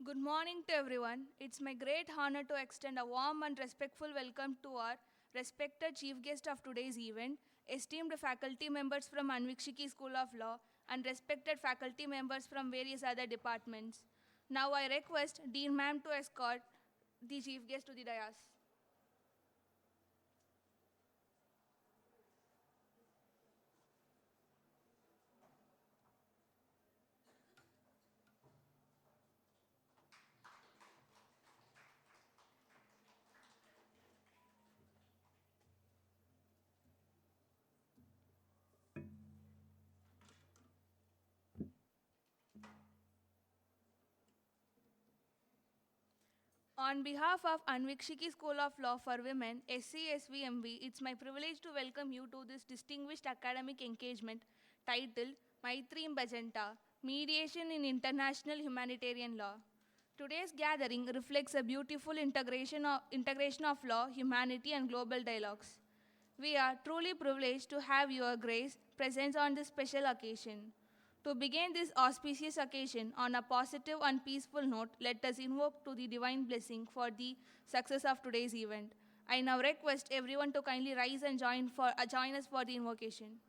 Good morning to everyone. It's my great honor to extend a warm and respectful welcome to our respected chief guest of today's event, esteemed faculty members from Anvikshiki School of Law, and respected faculty members from various other departments. Now I request Dean Ma'am to escort the chief guest to the dais. On behalf of Anvikshiki School of Law for Women, SCSVMV, it's my privilege to welcome you to this distinguished academic engagement titled Maitreem Bhajata, Mediation in International Humanitarian Law. Today's gathering reflects a beautiful integration of law, humanity, and global dialogues. We are truly privileged to have your grace present on this special occasion. To begin this auspicious occasion on a positive and peaceful note, let us invoke to the divine blessing for the success of today's event. I now request everyone to kindly rise and join us for the invocation.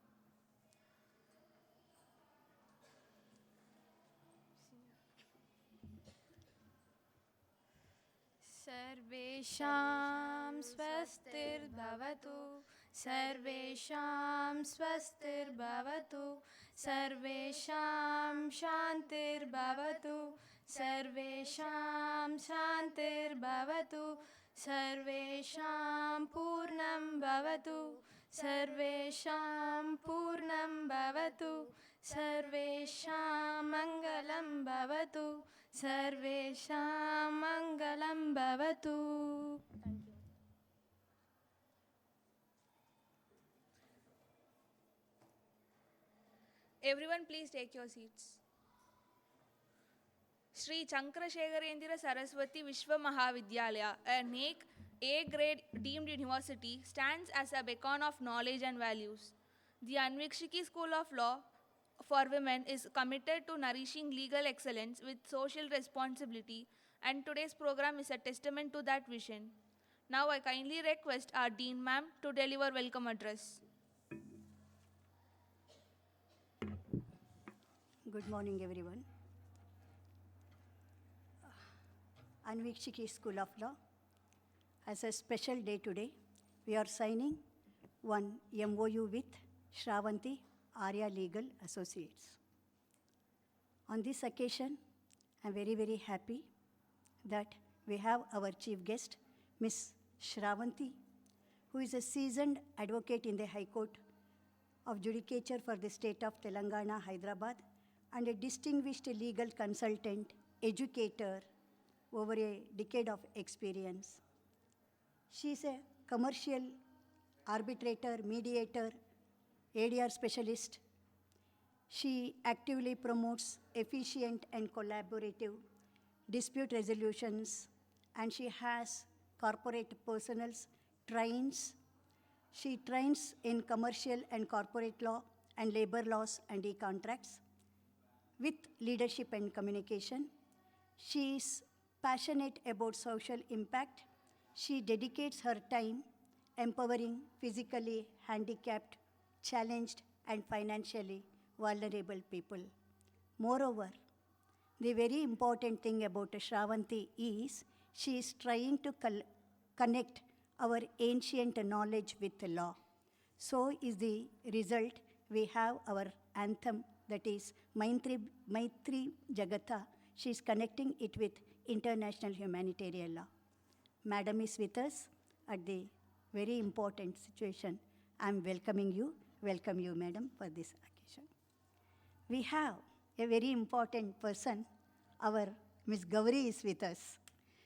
सर्वेषां स्वस्तिर्भवतु सर्वेषां स्वस्तिर्भवतु सर्वेषां शान्तिर्भवतु सर्वेषां शान्तिर्भवतु सर्वेषां पूर्णं भवतु सर्वेषां पूर्णं भवतु सर्वेषां मङ्गलं भवतु सर्वेषां मङ्गलं भवतु. Everyone, please take your seats. Sri Chankrashegarendra Saraswati Vishwa Mahavidyalaya, a NAEC A grade deemed university, stands as a beacon of knowledge and values. The Anvikshiki School of Law for Women is committed to nourishing legal excellence with social responsibility, and today's program is a testament to that vision. Now I kindly request our Dean Ma'am to deliver welcome address. Good morning, everyone. Anvikshiki School of Law has a special day today. We are signing one MOU with Shravanti Arya Legal Associates. On this occasion, I'm very, very happy that we have our chief guest, Ms. Shravanti, who is a seasoned advocate in the High Court of Judicature for the state of Telangana, Hyderabad, and a distinguished legal consultant, educator, over a decade of experience. She is a commercial arbitrator, mediator, ADR specialist. She actively promotes efficient and collaborative dispute resolutions, and she has corporate personals, She trains in commercial and corporate law and labor laws and e-contracts with leadership and communication. She is passionate about social impact. She dedicates her time empowering physically handicapped, challenged, and financially vulnerable people. Moreover, the very important thing about Shravanti is she is trying to connect our ancient knowledge with the law. So is the result. We have our anthem, that is Maitreem Jagata. She is connecting it with international humanitarian law. Madam is with us at the very important situation. I'm welcoming you. Welcome you, madam, for this occasion. We have a very important person. Our Miss Gauri is with us.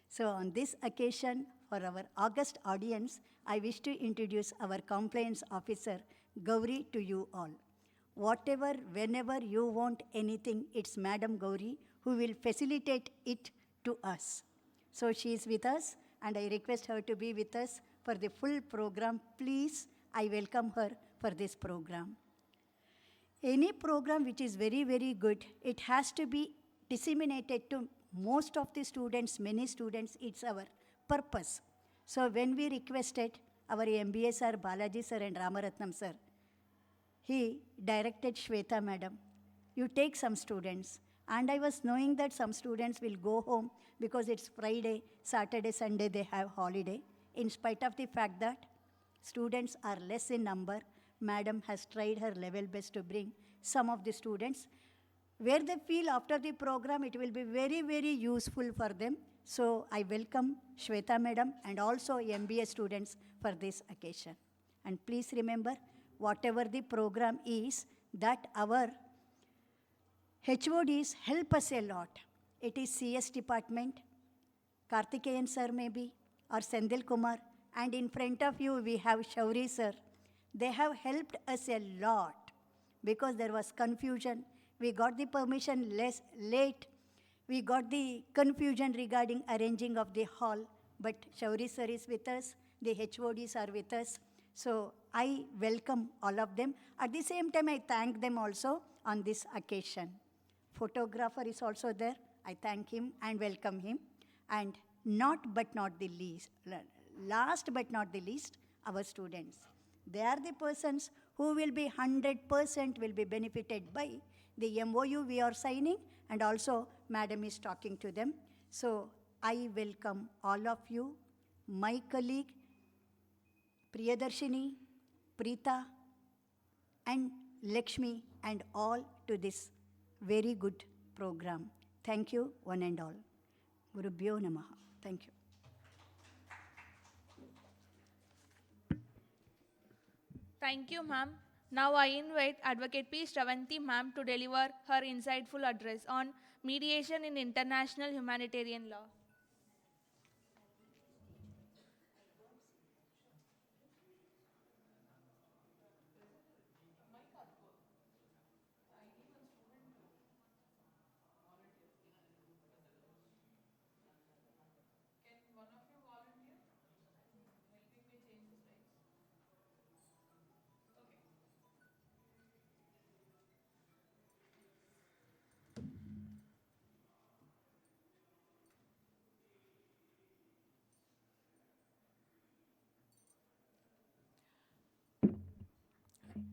So on this occasion, for our August audience, I wish to introduce our compliance officer, Gauri, to you all. Whatever, whenever you want anything, it's Madam Gauri who will facilitate it to us. So she is with us, and I request her to be with us for the full program. Please, I welcome her for this program. Any program which is very, very good, it has to be disseminated to most of the students, many students, it's our purpose. So when we requested our MBA sir, Balaji sir and Ramaratnam sir, he directed Shweta madam, you take some students. And I was knowing that some students will go home because it's Friday, Saturday, Sunday, they have holiday. In spite of the fact that students are less in number, madam has tried her level best to bring some of the students where they feel after the program it will be very, very useful for them. So I welcome Shweta madam and also MBA students for this occasion. And please remember, whatever the program is, that our HODs help us a lot. It is CS department, Karthikeyan sir maybe, or Sendil Kumar, and in front of you we have Shauri sir. They have helped us a lot because there was confusion. We got the permission late. We got the confusion regarding arranging of the hall, but Shauri sir is with us, the HODs are with us. So I welcome all of them. At the same time, I thank them also on this occasion. Photographer is also there. I thank him and welcome him. And not but not the least, last but not the least, our students. They are the persons who will be 100% will be benefited by the MOU we are signing, and also madam is talking to them. So I welcome all of you, my colleague, Priyadarshini, Preeta, and Lakshmi, and all to this very good program. Thank you, one and all. Gurubhyo Namaha. Thank you. Thank you, ma'am. Now I invite Advocate P. Shravanti ma'am to deliver her insightful address on mediation in international humanitarian law.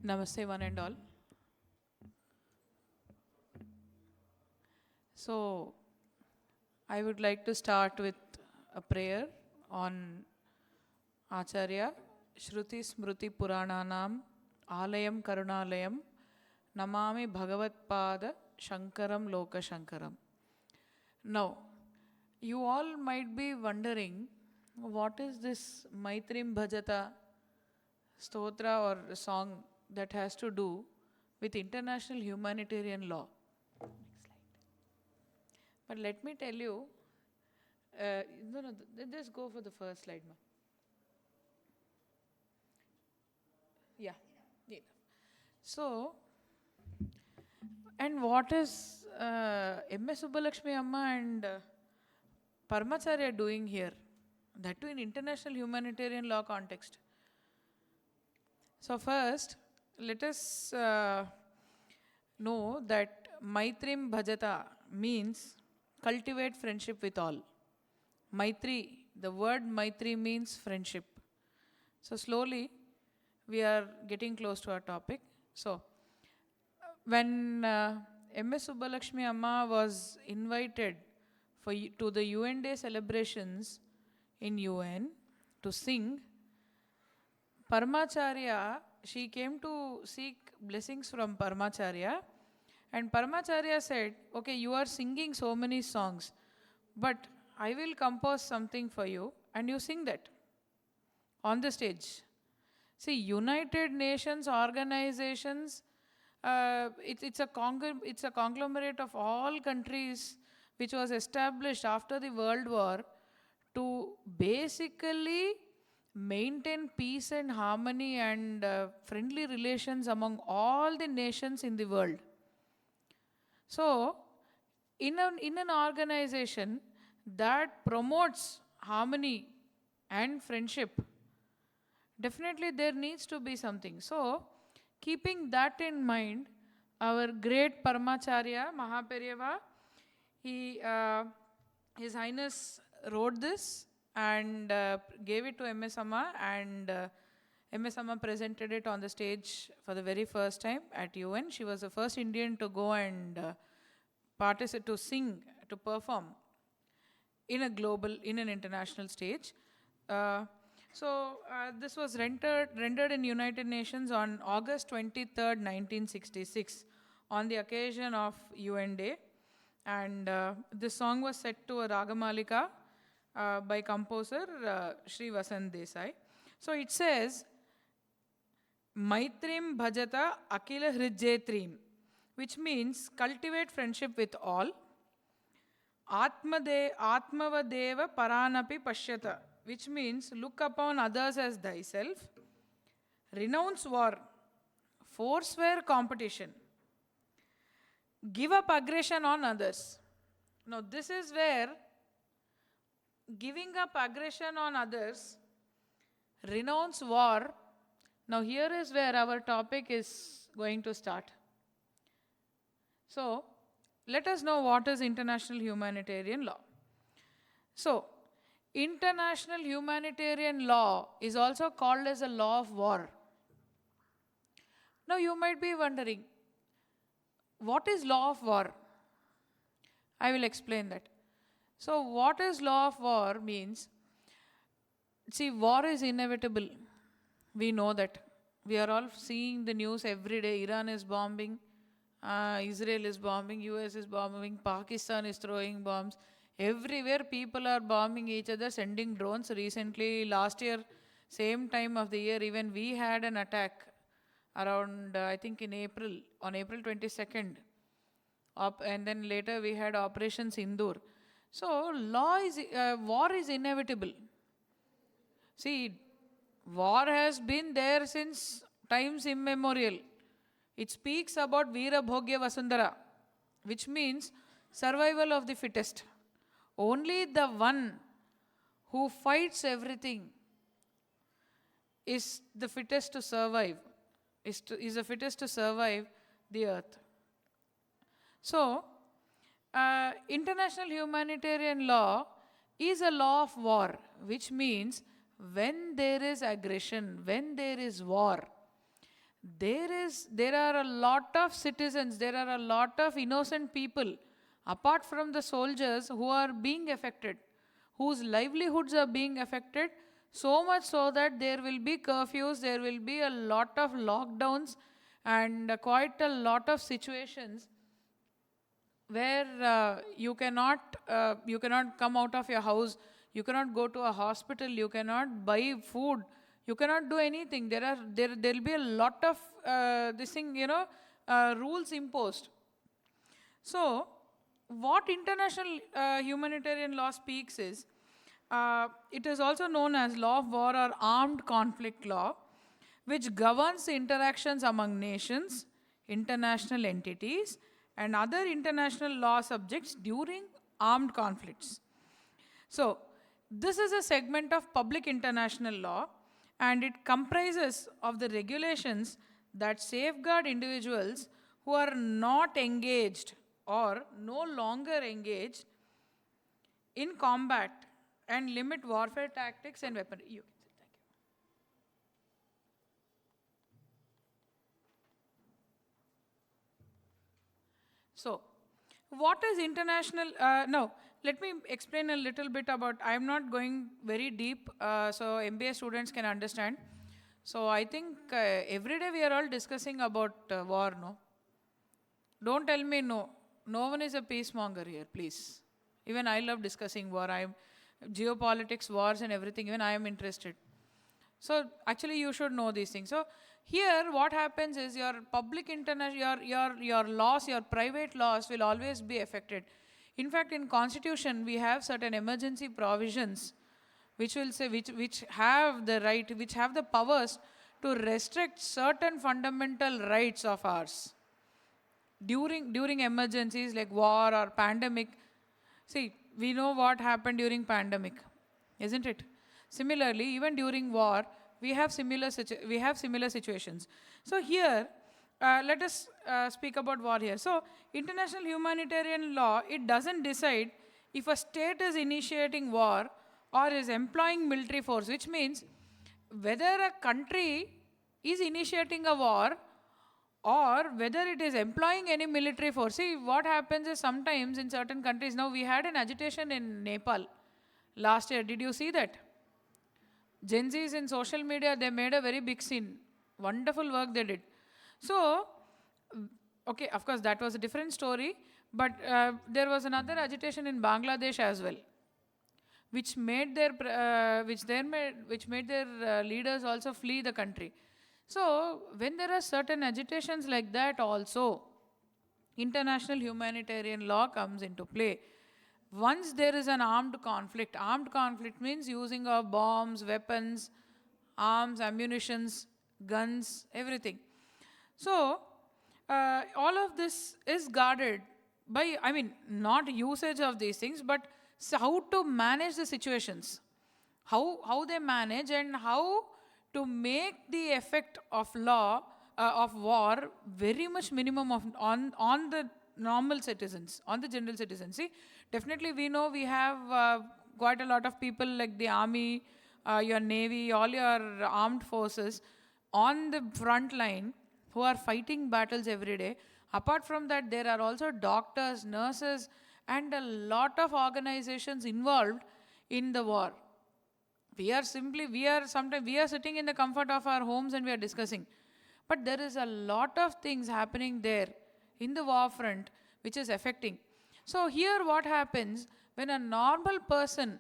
Namaste, one and all. So, I would like to start with a prayer on Acharya Shruti Smruti Purananam Alayam Karunalayam Namami Bhagavat Pada Shankaram Loka Shankaram. Now, you all might be wondering, what is this Maitreem Bhajata stotra or song that has to do with international humanitarian law? Next slide. But let me tell you, just go for the first slide, ma. Yeah. So, and what is M.S. Subbalakshmi Amma and Paramacharya doing here? That too in international humanitarian law context. So first, let us know that Maitreem Bhajata means cultivate friendship with all. Maitri, the word Maitri means friendship. So slowly, we are getting close to our topic. So, when M.S. Subbalakshmi Amma was invited to the UN Day celebrations in UN to sing, Paramacharya, she came to seek blessings from Paramacharya, and Paramacharya said, okay, you are singing so many songs, but I will compose something for you and you sing that on the stage. See, United Nations organizations, it's a conglomerate of all countries which was established after the World War to basically maintain peace and harmony and friendly relations among all the nations in the world. So, in an organization that promotes harmony and friendship, definitely there needs to be something. So, keeping that in mind, our great Paramacharya, Mahaperyava, he His Highness wrote this and gave it to MS Amma, and MS Amma presented it on the stage for the very first time at UN. She was the first Indian to go and participate, to sing, to perform in an international stage. This was rendered in United Nations on August 23rd, 1966, on the occasion of UN Day. And this song was set to a Ragamalika by composer Sri Vasant Desai. So it says, Maitreem Bhajata Akila Hrijjetreem, which means cultivate friendship with all. Atmavadeva Paranapi Pashyata, which means look upon others as thyself. Renounce war, forswear competition. Give up aggression on others. Now, this is where giving up aggression on others, renounce war. Now, here is where our topic is going to start. So, let us know what is international humanitarian law. So, international humanitarian law is also called as a law of war. Now, you might be wondering, what is law of war? I will explain that. So, what is law of war means, see, war is inevitable. We know that. We are all seeing the news every day. Iran is bombing, Israel is bombing, US is bombing, Pakistan is throwing bombs. Everywhere people are bombing each other, sending drones. Recently, last year, same time of the year, even we had an attack around, I think in April, on April 22nd. And then later we had Operation Sindoor. So, war is inevitable. See, war has been there since times immemorial. It speaks about Veera Bhogya Vasundhara, which means survival of the fittest. Only the one who fights everything is the fittest to survive, is the fittest to survive the earth. So, international humanitarian law is a law of war, which means when there is aggression, when there is war, there are a lot of citizens, there are a lot of innocent people, apart from the soldiers, who are being affected, whose livelihoods are being affected, so much so that there will be curfews, there will be a lot of lockdowns, and quite a lot of situations where you cannot come out of your house, you cannot go to a hospital, you cannot buy food, you cannot do anything. There will be a lot of rules imposed. So, what international humanitarian law speaks is, it is also known as law of war or armed conflict law, which governs the interactions among nations, international entities, and other international law subjects during armed conflicts. So, this is a segment of public international law, and it comprises of the regulations that safeguard individuals who are not engaged or no longer engaged in combat and limit warfare tactics and weaponry. You can say, thank you. So, what is international? Now, let me explain a little bit about, I am not going very deep, so MBA students can understand. So, I think every day we are all discussing about war, no? Don't tell me no. No one is a peacemonger here, please. Even I love discussing war. Geopolitics, wars and everything, even I am interested. So, actually you should know these things. So, here what happens is your public your laws, your private laws will always be affected. In fact, in Constitution, we have certain emergency provisions which will say, which have the right, which have the powers to restrict certain fundamental rights of ours during emergencies like war or pandemic. See, we know what happened during pandemic, isn't it? Similarly, even during war, we have similar situations. So here, let us speak about war here. So, international humanitarian law, it doesn't decide if a state is initiating war or is employing military force, which means whether a country is initiating a war or whether it is employing any military force. See, what happens is sometimes in certain countries, now we had an agitation in Nepal last year. Did you see that? Gen Zs in social media, they made a very big scene. Wonderful work they did. So, okay, of course, that was a different story, but there was another agitation in Bangladesh as well, which made their leaders also flee the country. So when there are certain agitations like that also, international humanitarian law comes into play. Once there is an armed conflict means using of bombs, weapons, arms, ammunitions, guns, everything. So all of this is guarded by, I mean, not usage of these things, but how to manage the situations, how they manage, and how to make the effect of law of war very much minimum of on the normal citizens, on the general citizens. See, definitely we know we have quite a lot of people like the army, your navy, all your armed forces on the front line who are fighting battles every day. Apart from that, there are also doctors, nurses, and a lot of organizations involved in the war. Sometimes we are sitting in the comfort of our homes and we are discussing. But there is a lot of things happening there in the war front which is affecting. So here what happens when a normal person,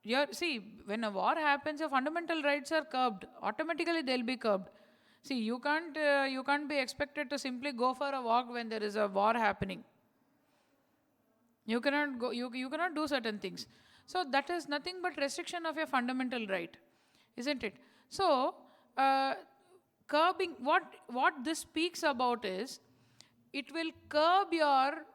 when a war happens, your fundamental rights are curbed. Automatically they'll be curbed. See, you can't be expected to simply go for a walk when there is a war happening. You cannot do certain things. So that is nothing but restriction of your fundamental right, isn't it? So curbing, what this speaks about is, it will curb your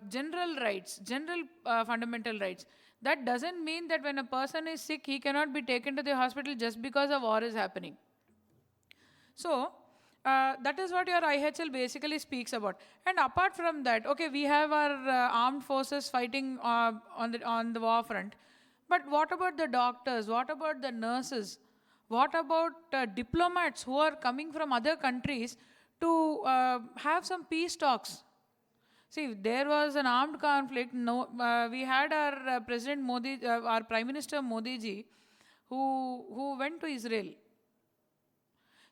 general rights, general fundamental rights. That doesn't mean that when a person is sick, he cannot be taken to the hospital just because a war is happening. So that is what your IHL basically speaks about. And apart from that, okay, we have our armed forces fighting on the war front. But what about the doctors? What about the nurses? What about diplomats who are coming from other countries to have some peace talks? See, there was an armed conflict. We had our President Modi, our Prime Minister Modi ji, who went to Israel.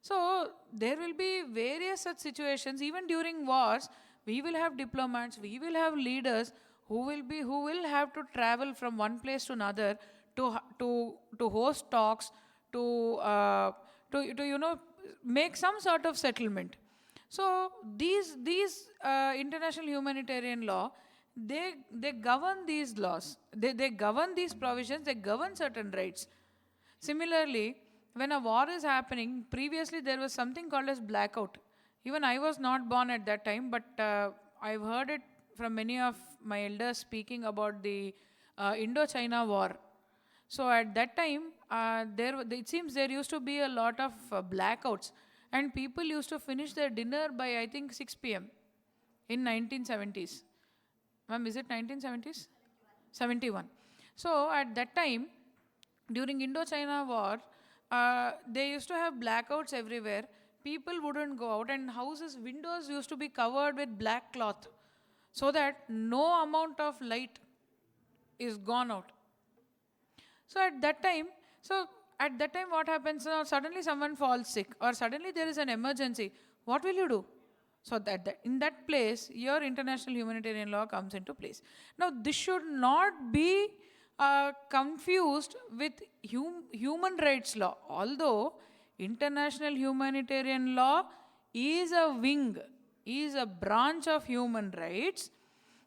So there will be various such situations. Even during wars, we will have diplomats, we will have leaders who will have to travel from one place to another to host talks, to make some sort of settlement. So these international humanitarian law, they govern these laws, they govern these provisions, they govern certain rights. Similarly, when a war is happening, previously there was something called as blackout. Even I was not born at that time, but I've heard it from many of my elders speaking about the Indo-China war. So at that time, it seems there used to be a lot of blackouts, and people used to finish their dinner by, I think, 6 p.m. in 1970s. Ma'am, is it 1970s? 71. So at that time, during Indo-China war, they used to have blackouts everywhere. People wouldn't go out, and houses' windows used to be covered with black cloth so that no amount of light is gone out. So at that time, what happens now? Suddenly someone falls sick, or suddenly there is an emergency. What will you do? So in that place, your international humanitarian law comes into place. Now, this should not be confused with human rights law. Although international humanitarian law is a wing, is a branch of human rights,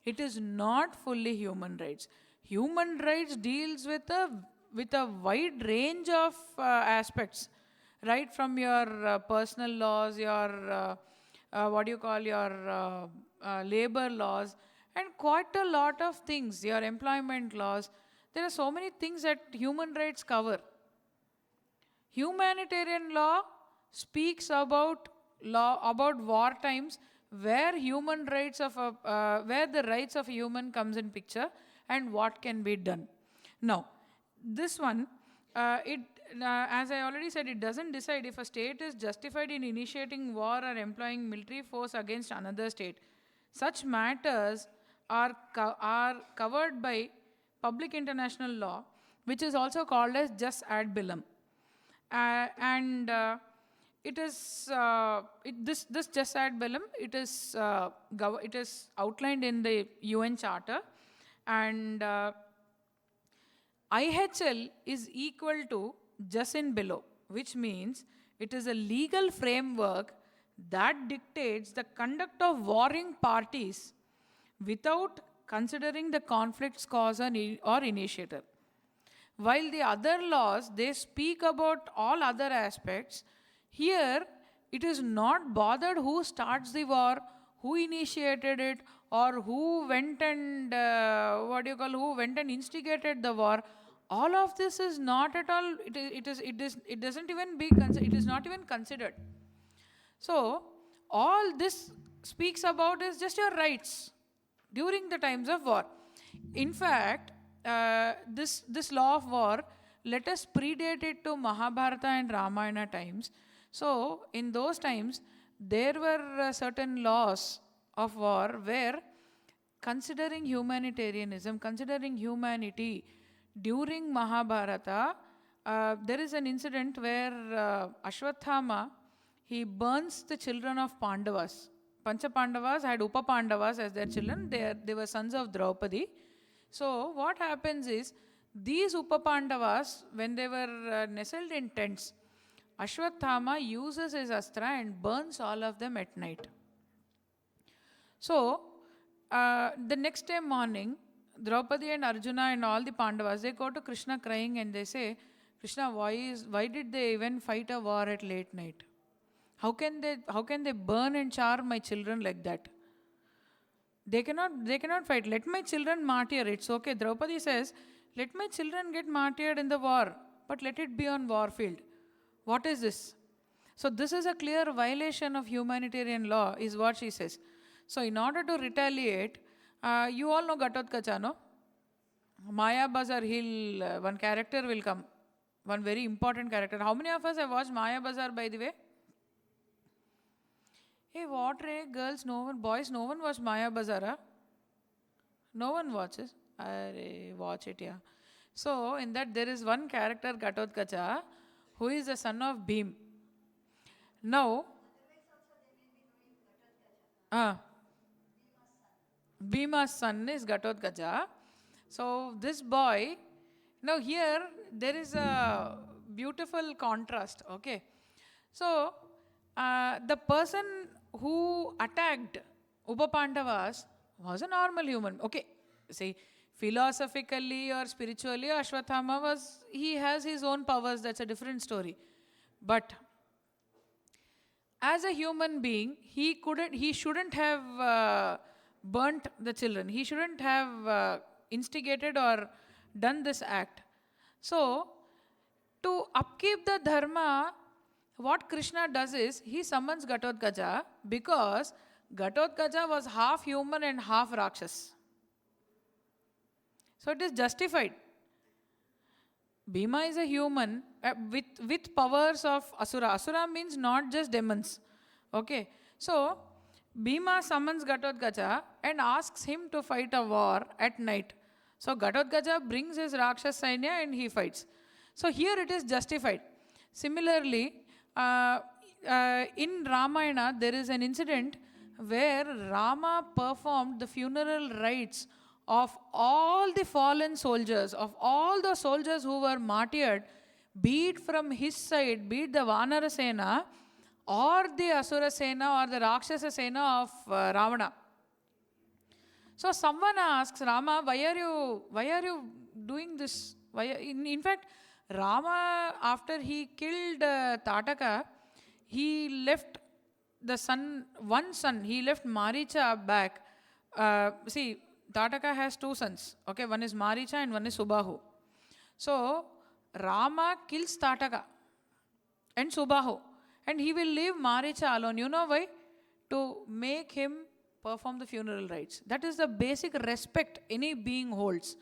it is not fully human rights. Human rights deals with a wide range of aspects, right from your personal laws, your labor laws, and quite a lot of things, your employment laws. There are so many things that human rights cover. Humanitarian law speaks about war times, where the rights of a human comes in picture, and what can be done. Now, this one, as I already said, it doesn't decide if a state is justified in initiating war or employing military force against another state. Such matters are covered by public international law, which is also called as jus ad bellum. And it is this jus ad bellum. It is outlined in the UN Charter, and IHL is equal to jus in bello, which means it is a legal framework that dictates the conduct of warring parties without considering the conflict's cause or initiator. While the other laws, they speak about all other aspects, here it is not bothered who starts the war, who initiated it, or who went and who went and instigated the war. All of this is not at all. It doesn't even be. It is not even considered. So all this speaks about is just your rights during the times of war. In fact, this law of war, let us predate it to Mahabharata and Ramayana times. So in those times, there were certain laws of war where, considering humanitarianism, considering humanity, during Mahabharata, there is an incident where Ashwathama, he burns the children of Pandavas. Pancha Pandavas had Upa Pandavas as their children. They were sons of Draupadi. So what happens is, these Upa Pandavas, when they were nestled in tents, Ashwathama uses his astra and burns all of them at night. So the next day morning, Draupadi and Arjuna and all the Pandavas, they go to Krishna crying and they say, Krishna, why did they even fight a war at late night? How can they burn and char my children like that? They cannot fight. Let my children martyr. It's okay. Draupadi says, let my children get martyred in the war, but let it be on war field. What is this? So this is a clear violation of humanitarian law, is what she says. So in order to retaliate, you all know Ghatotkacha, no? Maya Bazar Hill, one character will come. One very important character. How many of us have watched Maya Bazar, by the way? Hey, what, girls, boys, no one watched Maya Bazar, huh? No one watches. Watch it, yeah. So in that there is one character, Ghatotkacha, who is the son of Bhim. Now, Bhima's son is Ghatotkacha. So this boy, now here there is a beautiful contrast, okay. So the person who attacked Upa-Pandavas was a normal human. Okay, see, philosophically or spiritually, Ashwathama he has his own powers, that's a different story. But as a human being, he shouldn't have burnt the children. He shouldn't have instigated or done this act. So, to upkeep the dharma, what Krishna does is, he summons Ghatotkacha, because Ghatotkacha was half human and half Rakshas. So it is justified. Bhima is a human with powers of Asura. Asura means not just demons. Okay. So Bhima summons Ghatotkacha and asks him to fight a war at night. So Ghatotkacha brings his Rakshas Sainya and he fights. So here it is justified. Similarly, in Ramayana, there is an incident where Rama performed the funeral rites of all the fallen soldiers, of all the soldiers who were martyred, be it from his side, be it the Vanara Sena, or the Asura Sena, or the Rakshasa Sena of Ravana. So someone asks Rama, why are you doing this? In fact, Rama, after he killed Tataka, he left one son, he left Maricha back. See, Tataka has two sons. Okay, one is Maricha and one is Subahu. So Rama kills Tataka and Subahu, and he will leave Maricha alone. You know why? To make him perform the funeral rites. That is the basic respect any being holds.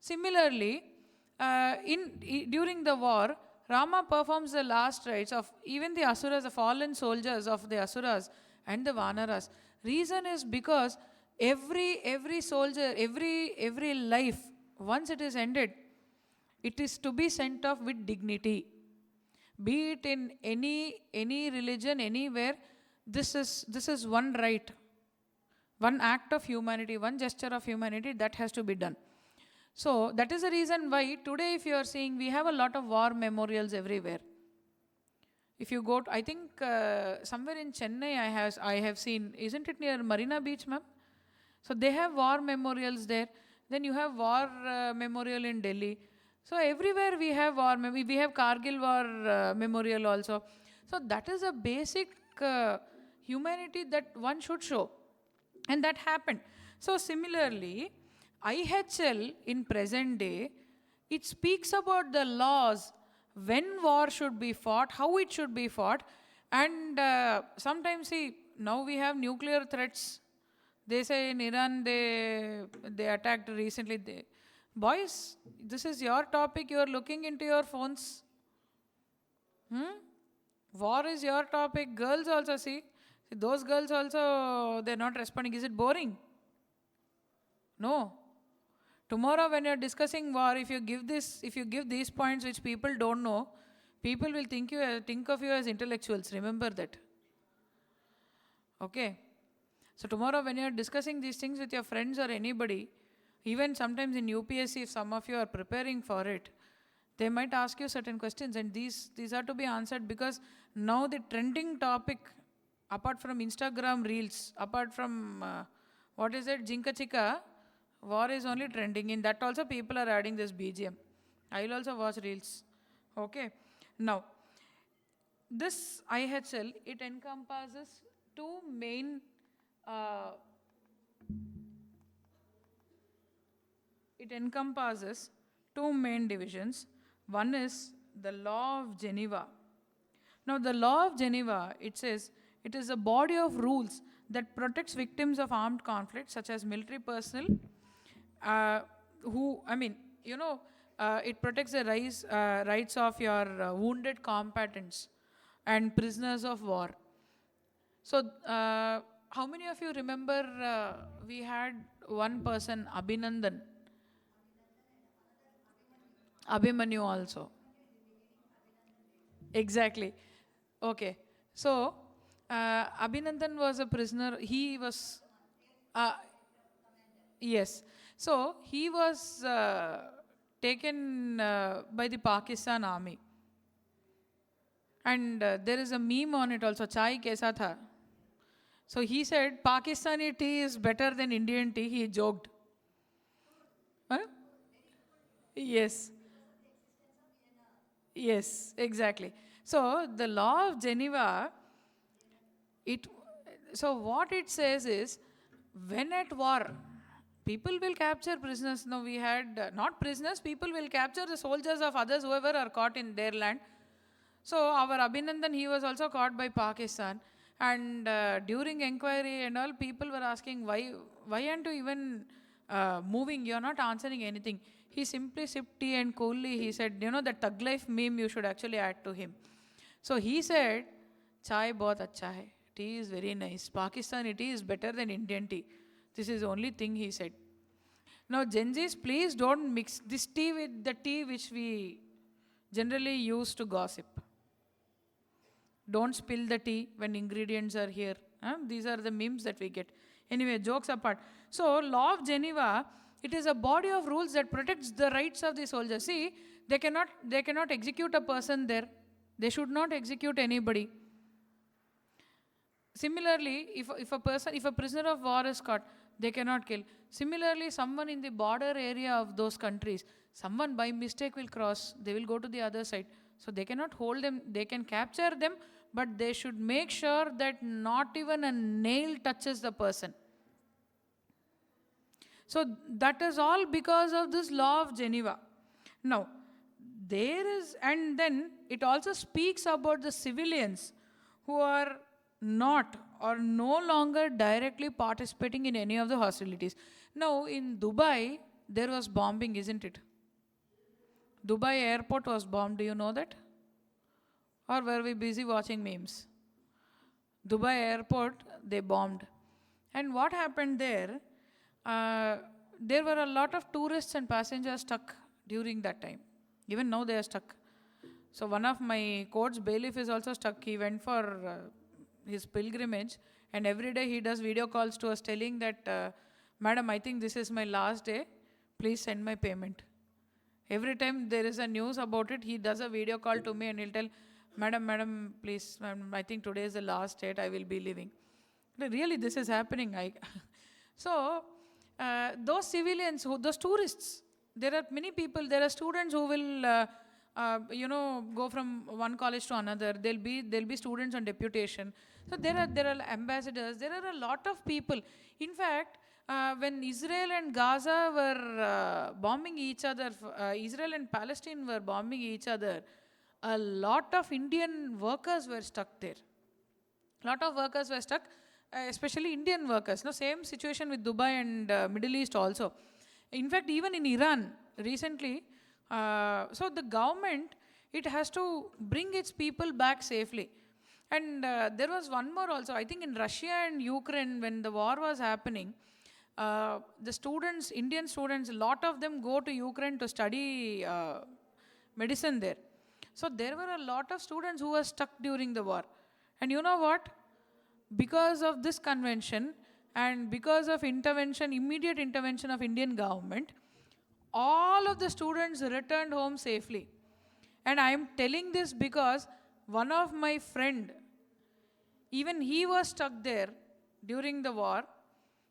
Similarly, during the war, Rama performs the last rites of even the Asuras, the fallen soldiers of the Asuras and the Vanaras. Reason is because every soldier, every life, once it is ended, it is to be sent off with dignity. Be it in any religion, anywhere, this is one right, one act of humanity, one gesture of humanity that has to be done. So that is the reason why today, if you are seeing, we have a lot of war memorials everywhere. If you go to, I think somewhere in Chennai, I have seen, isn't it near Marina Beach, ma'am? So they have war memorials there. Then you have war memorial in Delhi. So everywhere we have war. We have Kargil war memorial also. So that is a basic humanity that one should show. And that happened. So similarly, IHL in present day, it speaks about the laws, when war should be fought, how it should be fought. And sometimes, see, now we have nuclear threats. They say in Iran, they attacked recently. Boys, this is your topic. You are looking into your phones. War is your topic. Girls also, see, those girls also, they're not responding. Is it boring? No. Tomorrow when you're discussing war, if you give these points which people don't know, people will think of you as intellectuals. Remember that. Okay. So tomorrow when you're discussing these things with your friends or anybody, even sometimes in UPSC, if some of you are preparing for it, they might ask you certain questions, and these are to be answered, because now the trending topic, apart from Instagram reels, apart from what is it, Jinka Chika, war is only trending. In that also people are adding this BGM. I will also watch reels. Okay. Now, this IHL, it encompasses two main divisions. One is the Law of Geneva. Now, the Law of Geneva, it says, it is a body of rules that protects victims of armed conflict, such as military personnel, it protects the rights of your wounded combatants and prisoners of war. So, how many of you remember we had one person, Abhimanyu also. Exactly. Okay. So, Abhinandan was a prisoner. He was, yes. So, he was taken by the Pakistan army. And there is a meme on it also, chai kaisa tha? So, he said, Pakistani tea is better than Indian tea. He joked. Huh? Yes. Yes, exactly. So, the Law of Geneva, so what it says is, when at war, people will capture prisoners. No, we had, not prisoners, people will capture the soldiers of others, whoever are caught in their land. So, our Abhinandan, he was also caught by Pakistan. And during inquiry and all, people were asking, why aren't you even moving? You're not answering anything. He simply sipped tea and coolly he said, that Thug Life meme you should actually add to him. So he said, chai bahut acha hai. Tea is very nice. Pakistani tea is better than Indian tea. This is the only thing he said. Now, Gen Zs, please don't mix this tea with the tea which we generally use to gossip. Don't spill the tea when ingredients are here. These are the memes that we get. Anyway, jokes apart. So, Law of Geneva, it is a body of rules that protects the rights of the soldiers. See, they cannot execute a person there. They should not execute anybody. Similarly, if a prisoner of war is caught, they cannot kill. Similarly, someone in the border area of those countries, someone by mistake will cross, they will go to the other side. So they cannot hold them, they can capture them, but they should make sure that not even a nail touches the person. So that is all because of this Law of Geneva. Now, and then it also speaks about the civilians who are not, or no longer directly participating in any of the hostilities. Now, in Dubai, there was bombing, isn't it? Dubai airport was bombed. Do you know that? Or were we busy watching memes? Dubai airport, they bombed. And what happened there? Uh, there were a lot of tourists and passengers stuck during that time. Even now they are stuck. So one of my court's bailiff is also stuck. He went for his pilgrimage, and every day he does video calls to us telling that, Madam, I think this is my last day. Please send my payment. Every time there is a news about it, he does a video call to me and he'll tell, Madam, please, I think today is the last date, I will be leaving. Really, this is happening. So, those civilians, those tourists, there are many people, there are students who will, go from one college to another. There'll be students on deputation. So there are ambassadors. There are a lot of people. In fact, when Israel and Gaza were bombing each other, Israel and Palestine were bombing each other, a lot of Indian workers were stuck there. A lot of workers were stuck, especially Indian workers. No, same situation with Dubai and Middle East also. In fact, even in Iran, recently, so the government, it has to bring its people back safely. And there was one more also. I think in Russia and Ukraine, when the war was happening, the students, Indian students, a lot of them go to Ukraine to study medicine there. So there were a lot of students who were stuck during the war. And you know what? Because of this convention and because of intervention, immediate intervention of Indian government, all of the students returned home safely. And I am telling this because one of my friend, even he was stuck there during the war,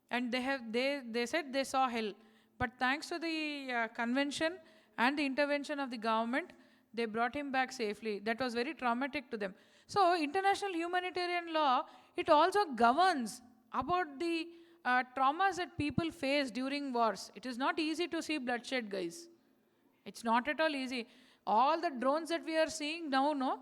and they said they saw hell. But thanks to the convention and the intervention of the government, they brought him back safely. That was very traumatic to them. So international humanitarian law, it also governs about the traumas that people face during wars. It is not easy to see bloodshed, guys. It's not at all easy. All the drones that we are seeing now, no?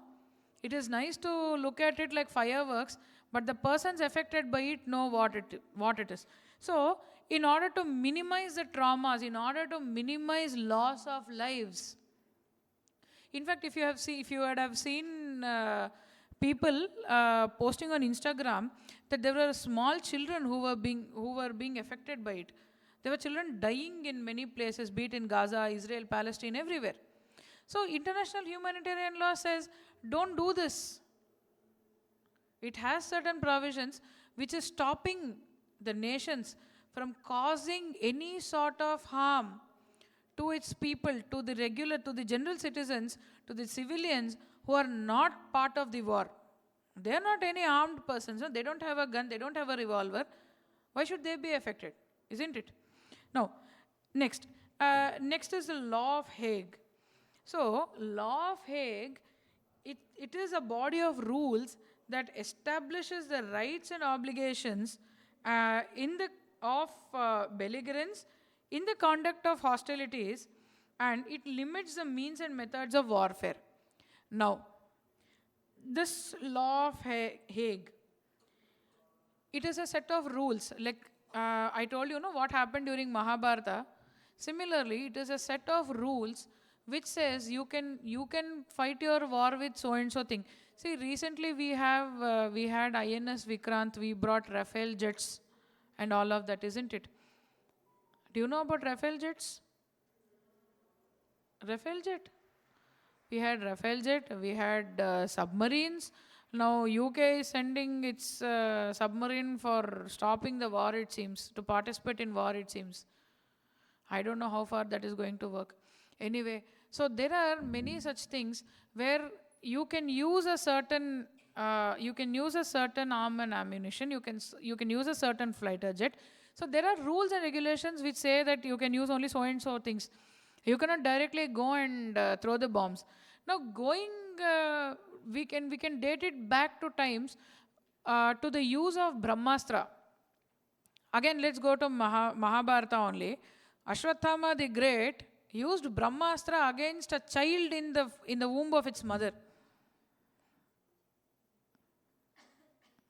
It is nice to look at it like fireworks, but the persons affected by it know what it is. So, in order to minimize the traumas, in order to minimize loss of lives, in fact, if you would have seen people posting on Instagram that there were small children who were being affected by it. There were children dying in many places, be it in Gaza, Israel, Palestine, everywhere. So international humanitarian law says, don't do this. It has certain provisions which is stopping the nations from causing any sort of harm to its people, to the general citizens, to the civilians who are not part of the war. They are not any armed persons. No? They don't have a gun. They don't have a revolver. Why should they be affected? Isn't it? Now, next is the Law of Hague. So, Law of Hague, it is a body of rules that establishes the rights and obligations of belligerents in the conduct of hostilities, and it limits the means and methods of warfare. Now, this Law of Hague, it is a set of rules. Like I told you, what happened during Mahabharata. Similarly, it is a set of rules which says you can fight your war with so and so thing. See, recently we had INS Vikrant. We brought Rafale jets and all of that, isn't it? Do you know about Rafale jets? Rafale jet. We had Rafale jet. We had submarines. Now UK is sending its submarine for stopping the war, it seems, to participate in war, it seems. I don't know how far that is going to work. Anyway, so there are many such things where you can use a certain arm and ammunition. You can use a certain fighter jet. So there are rules and regulations which say that you can use only so and so things. You cannot directly go and throw the bombs. Now we can date it back to times to the use of Brahmastra. Again, let's go to Mahabharata only. Ashwathama the Great used Brahmastra against a child in the womb of its mother.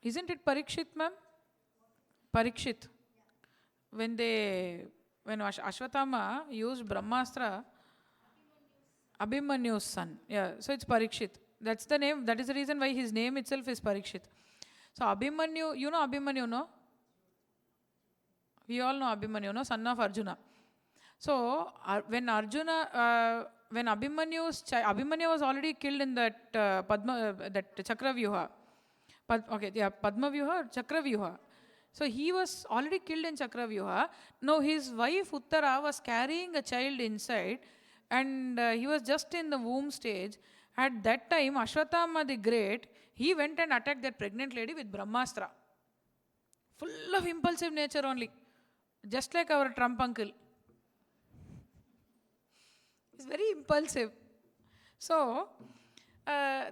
Isn't it Parikshit, ma'am? Parikshit. When Ashwatthama used Brahmastra, Abhimanyu's son. Yeah, so it's Parikshit. That's the name. That is the reason why his name itself is Parikshit. So Abhimanyu, you know Abhimanyu, no? We all know Abhimanyu, no? Son of Arjuna. So when Abhimanyu was already killed in that that Chakravyuha. Padmavyuha or Chakravyuha. So he was already killed in Chakravyuha. Now his wife Uttara was carrying a child inside, and he was just in the womb stage. At that time, Ashwatthama the Great, he went and attacked that pregnant lady with Brahmastra. Full of impulsive nature only. Just like our Trump uncle. He's very impulsive. So,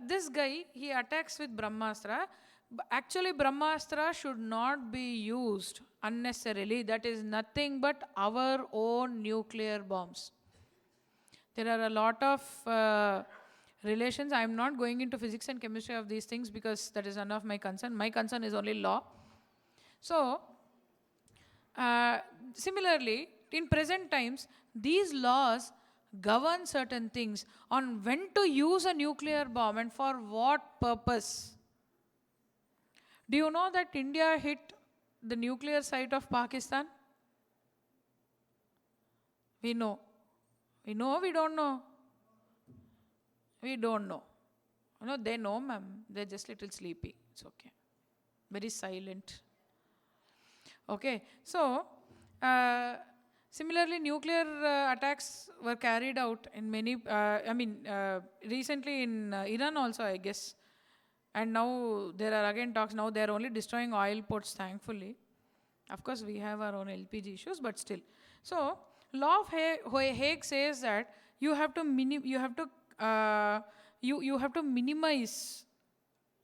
this guy, he attacks with Brahmastra. Actually, Brahmastra should not be used unnecessarily. That is nothing but our own nuclear bombs. There are a lot of relations. I am not going into physics and chemistry of these things because that is none of my concern. My concern is only law. So, similarly, in present times, these laws govern certain things on when to use a nuclear bomb and for what purpose. Do you know that India hit the nuclear site of Pakistan? We know. We know, we don't know. We don't know. You know, they know, ma'am. They're just little sleepy. It's okay. Very silent. Okay. So, similarly, nuclear attacks were carried out in many, recently in Iran also, I guess. And now there are again talks, now they are only destroying oil ports, thankfully. Of course, we have our own LPG issues, but still. So, law of Hague says that you have to minimize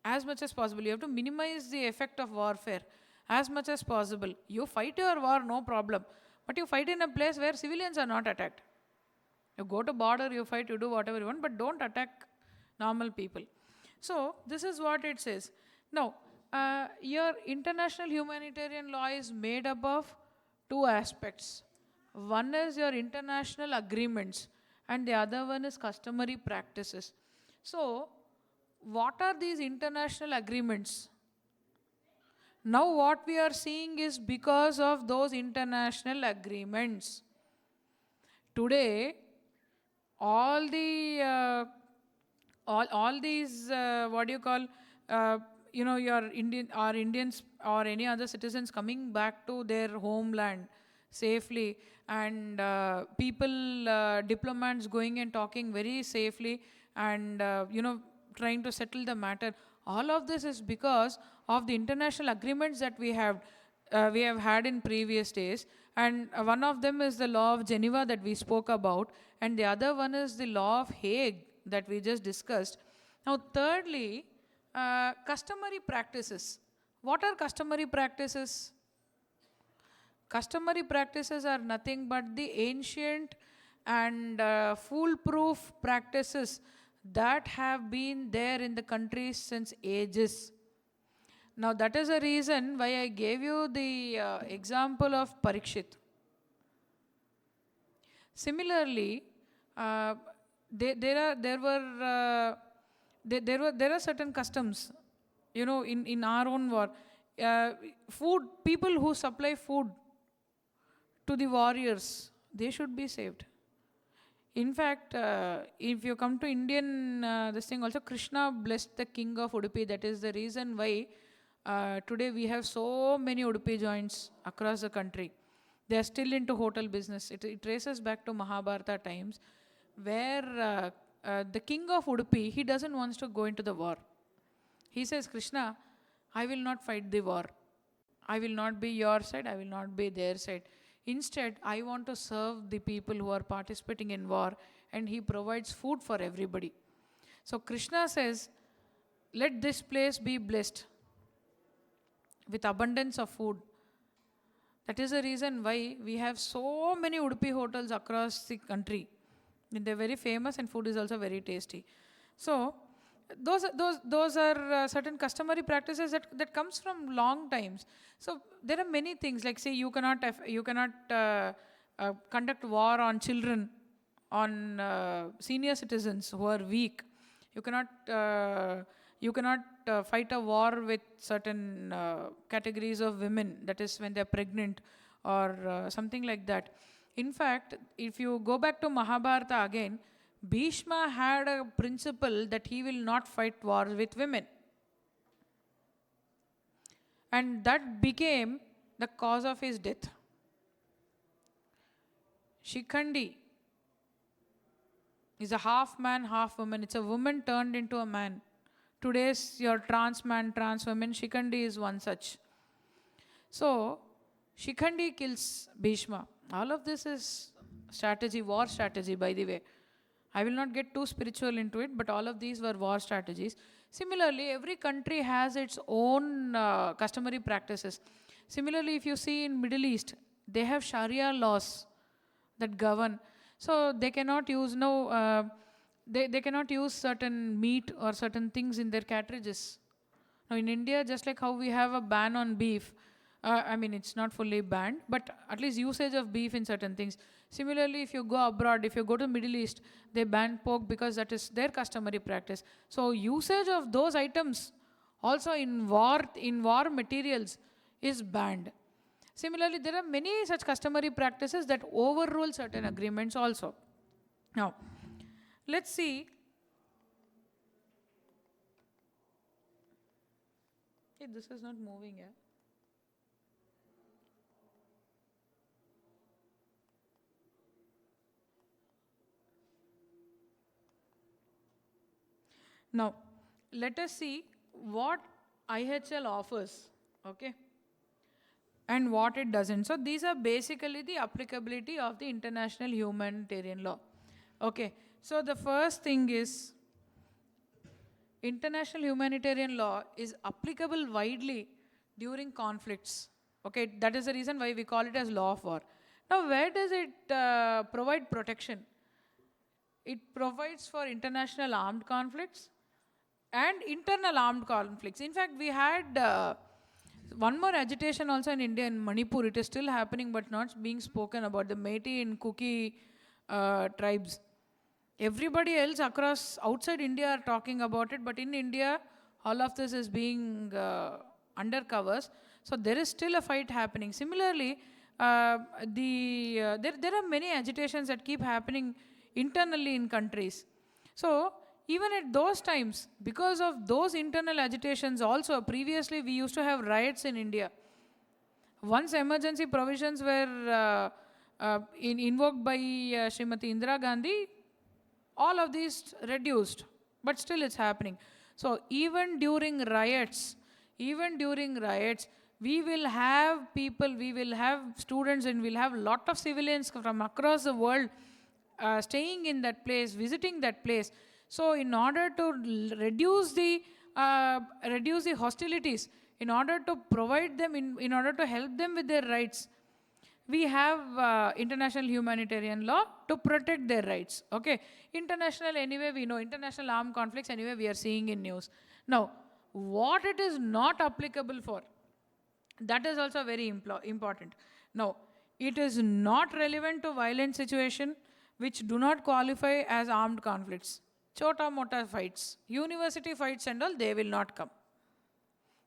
as much as possible. You have to minimize the effect of warfare as much as possible. You fight your war, no problem. But you fight in a place where civilians are not attacked. You go to border, you fight, you do whatever you want, but don't attack normal people. So, this is what it says. Now, your international humanitarian law is made up of two aspects. One is your international agreements, and the other one is customary practices. So, what are these international agreements? Now, what we are seeing is because of those international agreements. Today, all the all these your Indians or any other citizens coming back to their homeland safely, and diplomats going and talking very safely, and trying to settle the matter. All of this is because of the international agreements that we have had in previous days, and one of them is the law of Geneva that we spoke about, and the other one is the law of Hague that we just discussed. Now, thirdly, customary practices. What are customary practices? Customary practices are nothing but the ancient and foolproof practices that have been there in the country since ages. Now, that is the reason why I gave you the example of Parikshit. Similarly, there are certain customs, in our own war. Food, people who supply food to the warriors, they should be saved. In fact, if you come to Indian, this thing also, Krishna blessed the king of Udupi. That is the reason why today we have so many Udupi joints across the country. They are still into hotel business. It traces back to Mahabharata times, where the king of Udupi, he doesn't want to go into the war. He says, Krishna, I will not fight the war. I will not be your side, I will not be their side. Instead, I want to serve the people who are participating in war, and he provides food for everybody. So Krishna says, let this place be blessed with abundance of food. That is the reason why we have so many Udupi hotels across the country. They're very famous, and food is also very tasty. So, those are certain customary practices that comes from long times. So there are many things, like say you cannot conduct war on children, on senior citizens who are weak. You cannot fight a war with certain categories of women, that is when they're pregnant or something like that. In fact, if you go back to Mahabharata again, Bhishma had a principle that he will not fight wars with women. And that became the cause of his death. Shikhandi is a half man, half woman. It's a woman turned into a man. Today's your trans man, trans woman, Shikhandi is one such. So, Shikhandi kills Bhishma. All of this is strategy, war strategy, by the way. I will not get too spiritual into it, but all of these were war strategies. Similarly, every country has its own customary practices. Similarly, if you see in Middle East, they have Sharia laws that govern. So they cannot use they cannot use certain meat or certain things in their cartridges. Now in India, just like how we have a ban on beef, I mean it's not fully banned, but at least usage of beef in certain things. Similarly, if you go abroad, if you go to Middle East, they ban pork because that is their customary practice. So usage of those items also in war materials is banned. Similarly, there are many such customary practices that overrule certain agreements also. Now, let's see. Hey, this is not moving, yeah? Now, let us see what IHL offers, okay, and what it doesn't. So, these are basically the applicability of the international humanitarian law. Okay, so the first thing is international humanitarian law is applicable widely during conflicts. Okay, that is the reason why we call it as law of war. Now, where does it provide protection? It provides for international armed conflicts and internal armed conflicts. In fact, we had one more agitation also in India, in Manipur. It is still happening but not being spoken about, the Meitei and Kuki tribes. Everybody else across outside India are talking about it, but in India, all of this is being under covers. So there is still a fight happening. Similarly, there are many agitations that keep happening internally in countries. So even at those times, because of those internal agitations also, previously we used to have riots in India. Once emergency provisions were invoked by Srimati Indira Gandhi, all of these reduced, but still it's happening. So even during riots, we will have people, we will have students, and we'll have a lot of civilians from across the world staying in that place, visiting that place. So in order to reduce the hostilities, in order to provide them, in order to help them with their rights, we have international humanitarian law to protect their rights. Okay, international, anyway we know, international armed conflicts, anyway we are seeing in news. Now, what it is not applicable for, that is also very important. Now, it is not relevant to violent situation which do not qualify as armed conflicts. Chota mota fights, university fights and all, they will not come.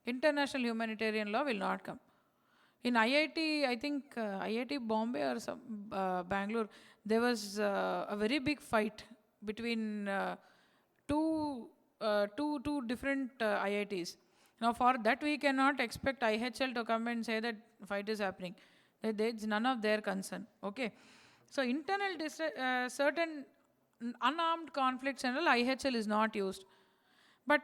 International humanitarian law will not come. In IIT, I think IIT Bombay or some Bangalore, there was a very big fight between two different IITs. Now, for that we cannot expect IHL to come and say that fight is happening. It's none of their concern. Okay, so internal certain unarmed conflicts and all, IHL is not used, but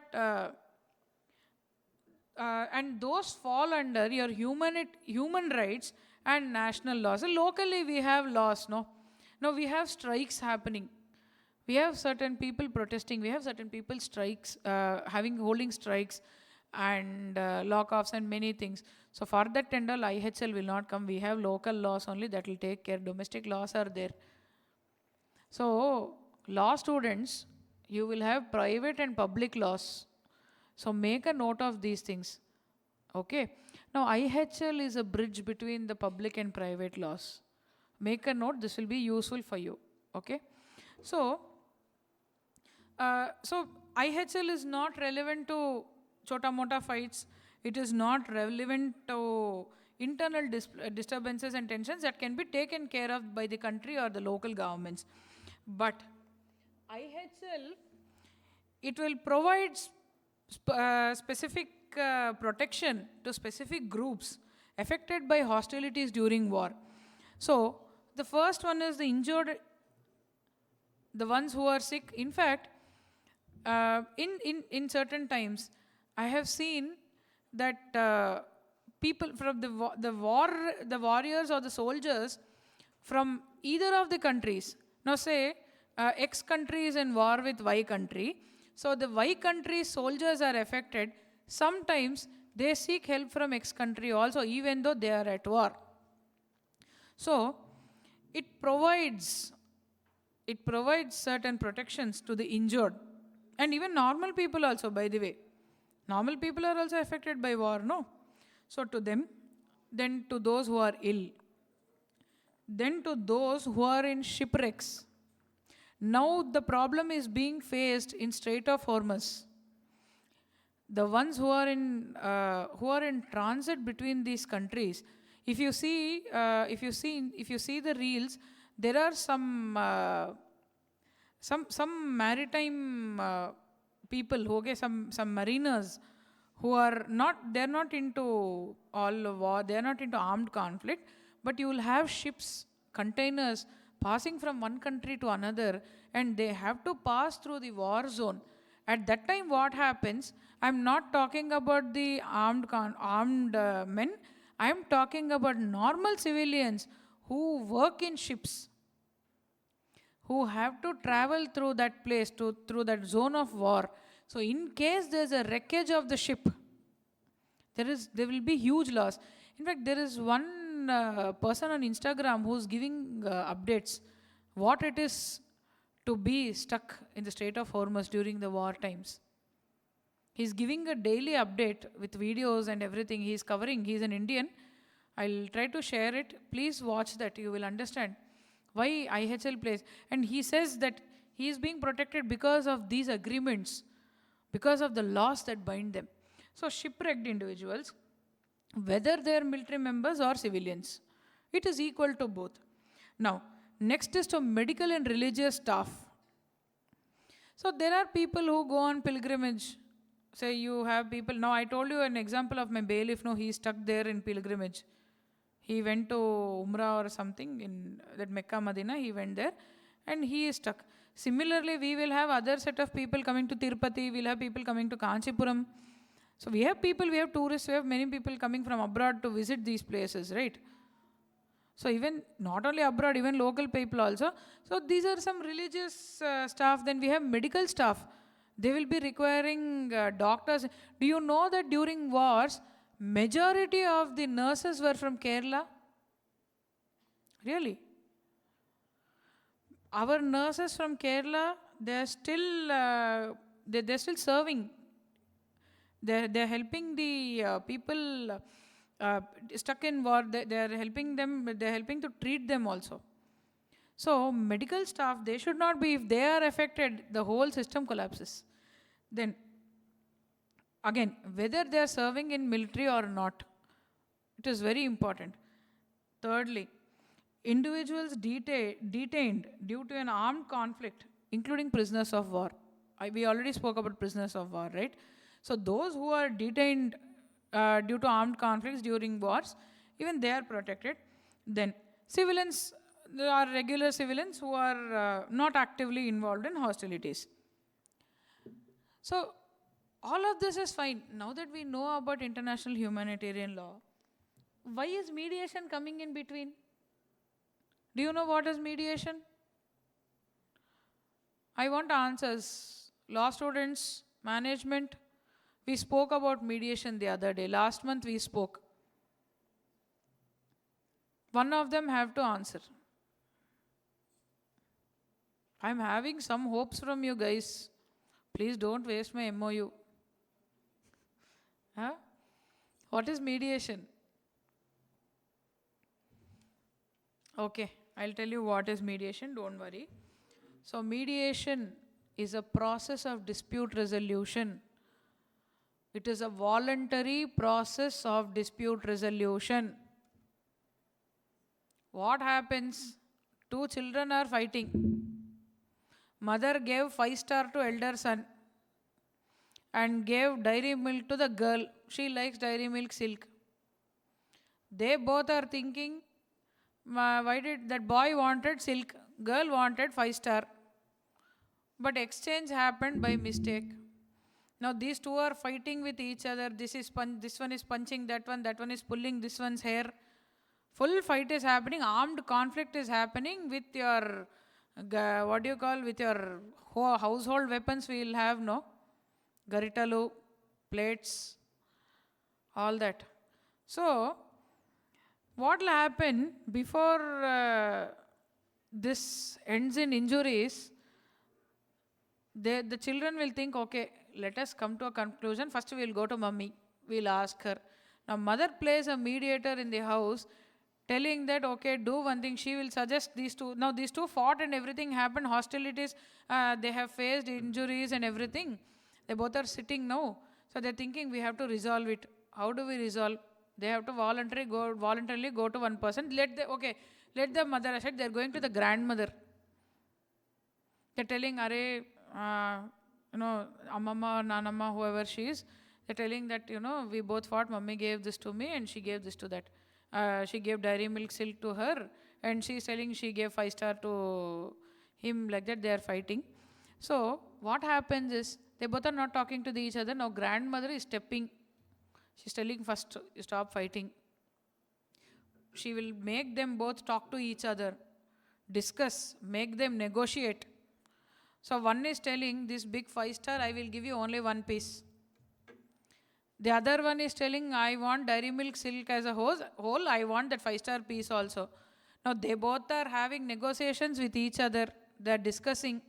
and those fall under your human rights and national laws. So locally we have laws, no? Now we have strikes happening. We have certain people protesting. We have certain people strikes, holding strikes and lockoffs and many things. So for that and all, IHL will not come. We have local laws only that will take care. Domestic laws are there. So law students, You will have private and public laws. So make a note of these things. Okay. Now IHL is a bridge between the public and private laws. Make a note, this will be useful for you. Okay. So, so IHL is not relevant to chota mota fights. It is not relevant to internal disturbances and tensions that can be taken care of by the country or the local governments. But IHL, it will provide specific protection to specific groups affected by hostilities during war. So, the first one is the injured, the ones who are sick. In fact, in certain times, I have seen that people from the warriors or the soldiers from either of the countries. Now, say X country is in war with Y country, so the Y country soldiers are affected. Sometimes they seek help from X country also, even though they are at war. So it provides certain protections to the injured, and even normal people also, by the way. Normal people are also affected by war, no? So to them, then to those who are ill, then to those who are in shipwrecks. Now the problem is being faced in Strait of Hormuz. The ones who are in transit between these countries, if you see the reels, there are some maritime people who, okay, some mariners who are not, they're not into all war, they're not into armed conflict, but you will have ships, containers passing from one country to another, and they have to pass through the war zone. At that time, what happens? I'm not talking about the armed men. I'm talking about normal civilians who work in ships, who have to travel through that place, through that zone of war. So in case there's a wreckage of the ship, there will be huge loss. In fact, there is one person on Instagram who's giving updates what it is to be stuck in the Strait of Hormuz during the war times. He's giving a daily update with videos and everything. He's covering. He's an Indian. I'll try to share it. Please watch that. You will understand why IHL plays. And he says that he is being protected because of these agreements, because of the laws that bind them. So shipwrecked individuals, whether they are military members or civilians, it is equal to both. Now, next is to medical and religious staff. So there are people who go on pilgrimage. Say you have people, now I told you an example of my bailiff, no, he's stuck there in pilgrimage. He went to Umrah or something in that Mecca, Medina, he went there and he is stuck. Similarly, we will have other set of people coming to Tirupati, we'll have people coming to Kanchipuram. So we have people, we have tourists, we have many people coming from abroad to visit these places, right? So even not only abroad, even local people also. So these are some religious staff. Then we have medical staff. They will be requiring doctors. Do you know that during wars, majority of the nurses were from Kerala? Really? Our nurses from Kerala, they're still serving. They're helping the people stuck in war. They're helping them. They're helping to treat them also. So medical staff, they should not be. If they are affected, the whole system collapses. Then again, whether they are serving in military or not, it is very important. Thirdly, individuals detained due to an armed conflict, including prisoners of war. We already spoke about prisoners of war, right? So those who are detained due to armed conflicts during wars, even they are protected. Then civilians, there are regular civilians who are not actively involved in hostilities. So all of this is fine. Now that we know about international humanitarian law, why is mediation coming in between? Do you know what is mediation? I want answers. Law students, management. We spoke about mediation the other day. Last month we spoke. One of them have to answer. I'm having some hopes from you guys. Please don't waste my MOU. Huh? What is mediation? Okay, I'll tell you what is mediation, don't worry. So, mediation is a process of dispute resolution. It is a voluntary process of dispute resolution. What happens? Two children are fighting. Mother gave 5-star to elder son and gave dairy milk to the girl. She likes dairy milk silk. They both are thinking, why did that boy wanted silk, girl wanted 5-star. But exchange happened by mistake. Now these two are fighting with each other. This one is punching that one is pulling this one's hair. Full fight is happening, armed conflict is happening with your, with your household weapons we will have, no? Garitalu, plates, all that. So, what will happen before this ends in injuries? The children will think, okay, let us come to a conclusion. First we will go to mummy, we will ask her. Now mother plays a mediator in the house, telling that, okay, do one thing, she will suggest these two. Now these two fought and everything happened, hostilities, they have faced injuries and everything. They both are sitting now. So they're thinking, we have to resolve it. How do we resolve? They have to voluntarily go to one person. Let the mother aside, they're going to the grandmother. They're telling, Amama or Nanama, whoever she is, they're telling that, we both fought, mummy gave this to me and she gave this to that. She gave dairy milk silk to her and she's telling she gave 5-star to him, like that they are fighting. So what happens is, they both are not talking to each other. Now grandmother is stepping. She's telling, first, stop fighting. She will make them both talk to each other, discuss, make them negotiate. So one is telling, this big 5-star, I will give you only one piece. The other one is telling, I want dairy milk silk as a whole, I want that 5-star piece also. Now they both are having negotiations with each other, they are discussing,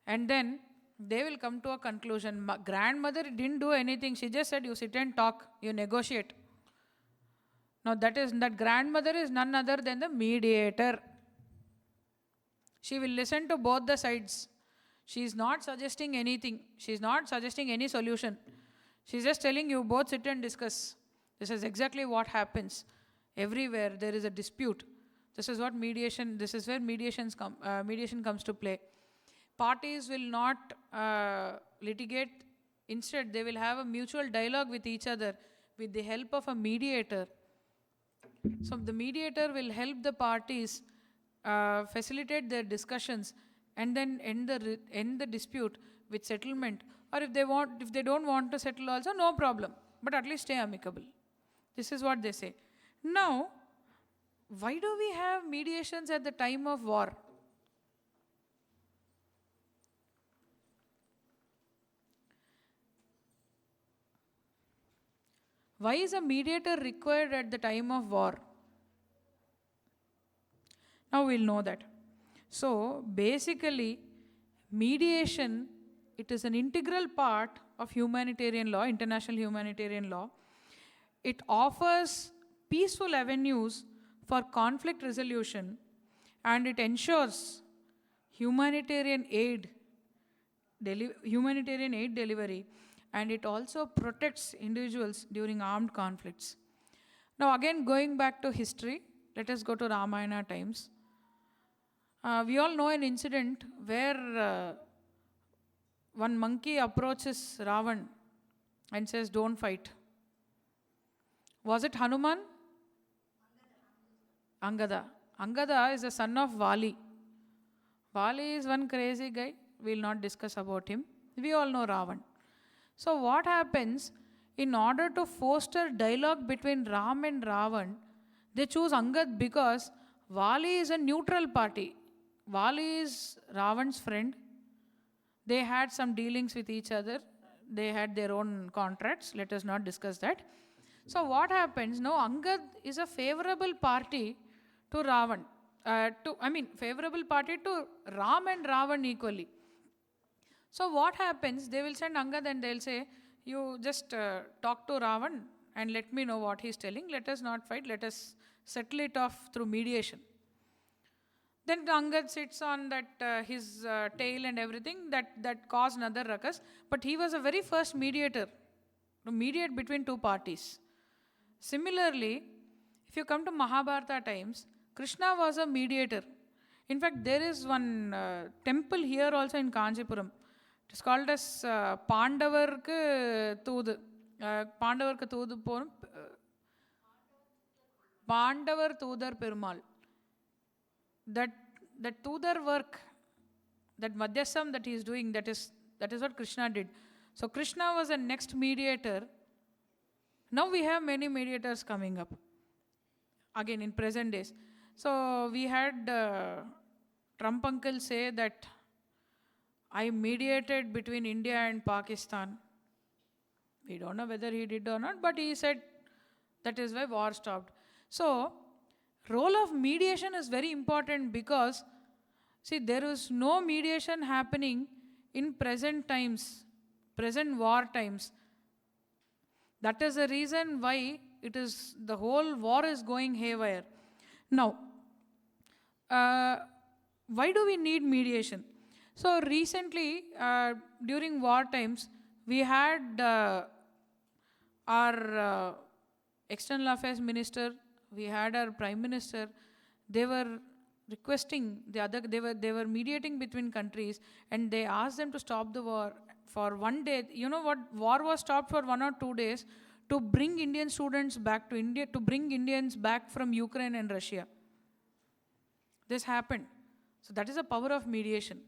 and then they will come to a conclusion. Grandmother didn't do anything, she just said, you sit and talk, you negotiate. Now that grandmother is none other than the mediator. She will listen to both the sides. She is not suggesting anything. She is not suggesting any solution. She is just telling you both sit and discuss. This is exactly what happens. Everywhere there is a dispute. This is what mediation, this is where mediation comes to play. Parties will not litigate. Instead, they will have a mutual dialogue with each other with the help of a mediator. So the mediator will help the parties facilitate their discussions and then end the dispute with settlement. Or if they don't want to settle also, no problem. But at least stay amicable. This is what they say. Now, why do we have mediations at the time of war? Why is a mediator required at the time of war? Now we'll know that. So basically, mediation, it is an integral part of humanitarian law, international humanitarian law. It offers peaceful avenues for conflict resolution and it ensures humanitarian aid delivery, and it also protects individuals during armed conflicts. Now again, going back to history, let us go to Ramayana times. We all know an incident where one monkey approaches Ravan and says, don't fight. Was it Hanuman? Angada. Angada is the son of Vali. Vali is one crazy guy. We will not discuss about him. We all know Ravan. So what happens, in order to foster dialogue between Ram and Ravan, they choose Angad because Vali is a neutral party. Vali is Ravan's friend. They had some dealings with each other. They had their own contracts. Let us not discuss that. So what happens now? Angad is a favorable party to Ravan. Favorable party to Ram and Ravan equally. So what happens? They will send Angad and they'll say, you just talk to Ravan and let me know what he's telling. Let us not fight. Let us settle it off through mediation. Then Angad sits on that his tail and everything that caused another ruckus. But he was the very first mediator to mediate between two parties. Similarly, if you come to Mahabharata times, Krishna was a mediator. In fact, there is one temple here also in Kanchipuram. It is called as Pandavarku Thudu. Pandavarku Thudu Porum. Pandavar Thudar Perumal. That Tudar work, that Madhyasam that he is doing, that is what Krishna did. So Krishna was the next mediator. Now we have many mediators coming up. Again in present days. So we had Trump uncle say that I mediated between India and Pakistan. We don't know whether he did or not, but he said that is why war stopped. So role of mediation is very important because, see, there is no mediation happening in present times, present war times. That is the reason why the whole war is going haywire. Now, why do we need mediation? So recently, during war times, we had our external affairs minister, we had our prime minister. They were requesting they were mediating between countries, and they asked them to stop the war for one day. You know what? War was stopped for 1 or 2 days to bring Indian students back to India, to bring Indians back from Ukraine and Russia. This happened. So that is the power of mediation.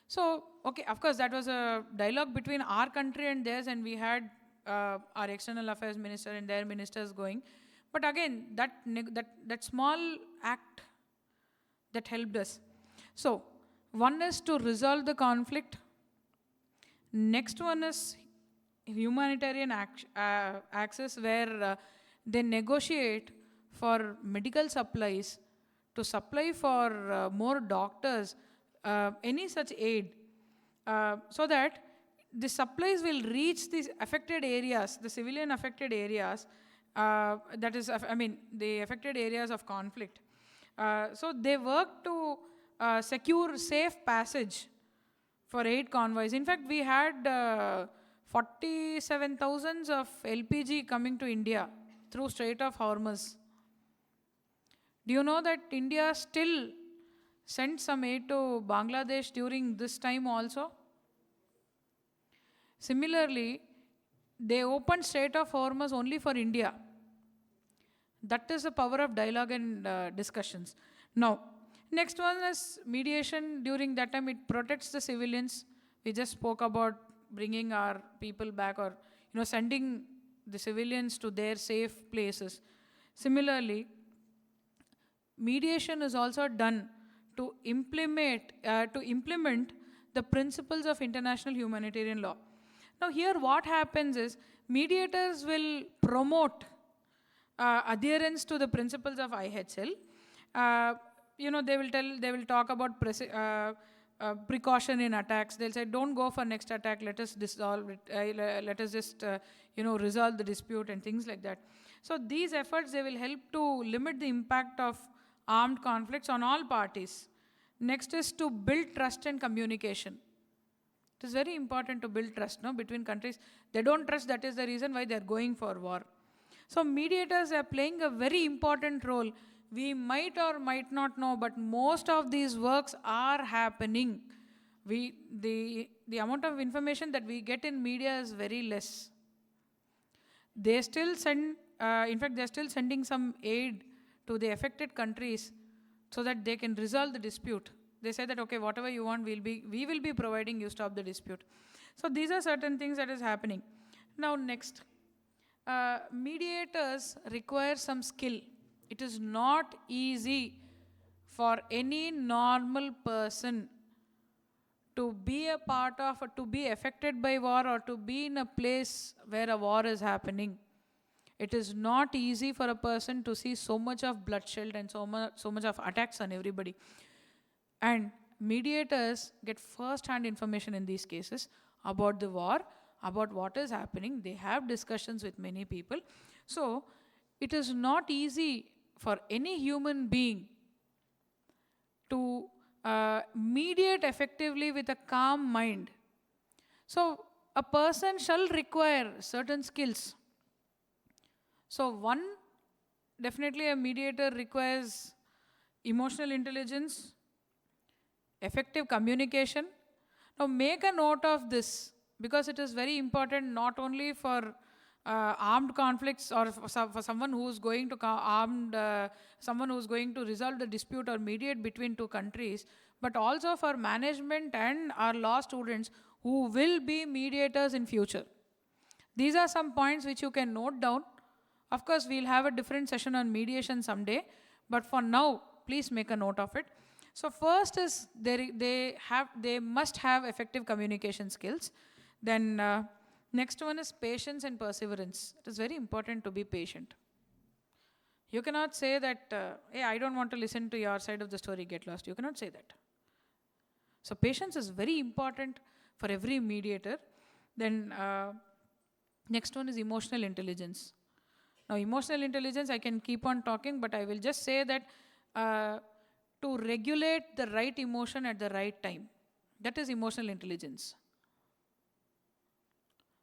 So, okay, of course, that was a dialogue between our country and theirs, and we had our external affairs minister and their ministers going. But again, that small act that helped us. So, one is to resolve the conflict. Next one is humanitarian access, where they negotiate for medical supplies, to supply for more doctors, any such aid, so that the supplies will reach these affected areas, the civilian affected areas, that is, the affected areas of conflict. So they work to secure safe passage for aid convoys. In fact, we had 47,000 of LPG coming to India through Strait of Hormuz. Do you know that India still sent some aid to Bangladesh during this time also? Similarly, they opened Strait of Hormuz only for India. That is the power of dialogue and discussions. Now, next one is mediation. During that time, it protects the civilians. We just spoke about bringing our people back, or sending the civilians to their safe places. Similarly, mediation is also done to implement the principles of international humanitarian law. Now here what happens is, mediators will promote adherence to the principles of IHL. They will talk about precaution in attacks. They'll say, don't go for next attack, let us dissolve it, let us just resolve the dispute and things like that. So these efforts, they will help to limit the impact of armed conflicts on all parties. Next is to build trust and communication. It is very important to build trust between countries. They don't trust, that is the reason why they are going for war. So mediators are playing a very important role. We might or might not know, but most of these works are happening. The amount of information that we get in media is very less. They still send, in fact, they're still sending some aid to the affected countries so that they can resolve the dispute. They say that, okay, whatever you want, we will be providing, you stop the dispute. So these are certain things that is happening. Now next, mediators require some skill. It is not easy for any normal person to be a part of, or to be affected by war, or to be in a place where a war is happening. It is not easy for a person to see so much of bloodshed and so much of attacks on everybody. And mediators get first-hand information in these cases about the war, about what is happening. They have discussions with many people. So it is not easy for any human being to mediate effectively with a calm mind. So a person shall require certain skills. So one, definitely a mediator requires emotional intelligence, effective communication. Now make a note of this, because it is very important not only for armed conflicts, or for someone who is going to someone who is going to resolve the dispute or mediate between two countries, but also for management and our law students who will be mediators in future. These are some points which you can note down. Of course, we'll have a different session on mediation someday, but for now, please make a note of it. So first is they must have effective communication skills. Then next one is patience and perseverance. It is very important to be patient. You cannot say that, hey, I don't want to listen to your side of the story, get lost. You cannot say that. So patience is very important for every mediator. Then next one is emotional intelligence. Now emotional intelligence, I can keep on talking, but I will just say that to regulate the right emotion at the right time. That is emotional intelligence.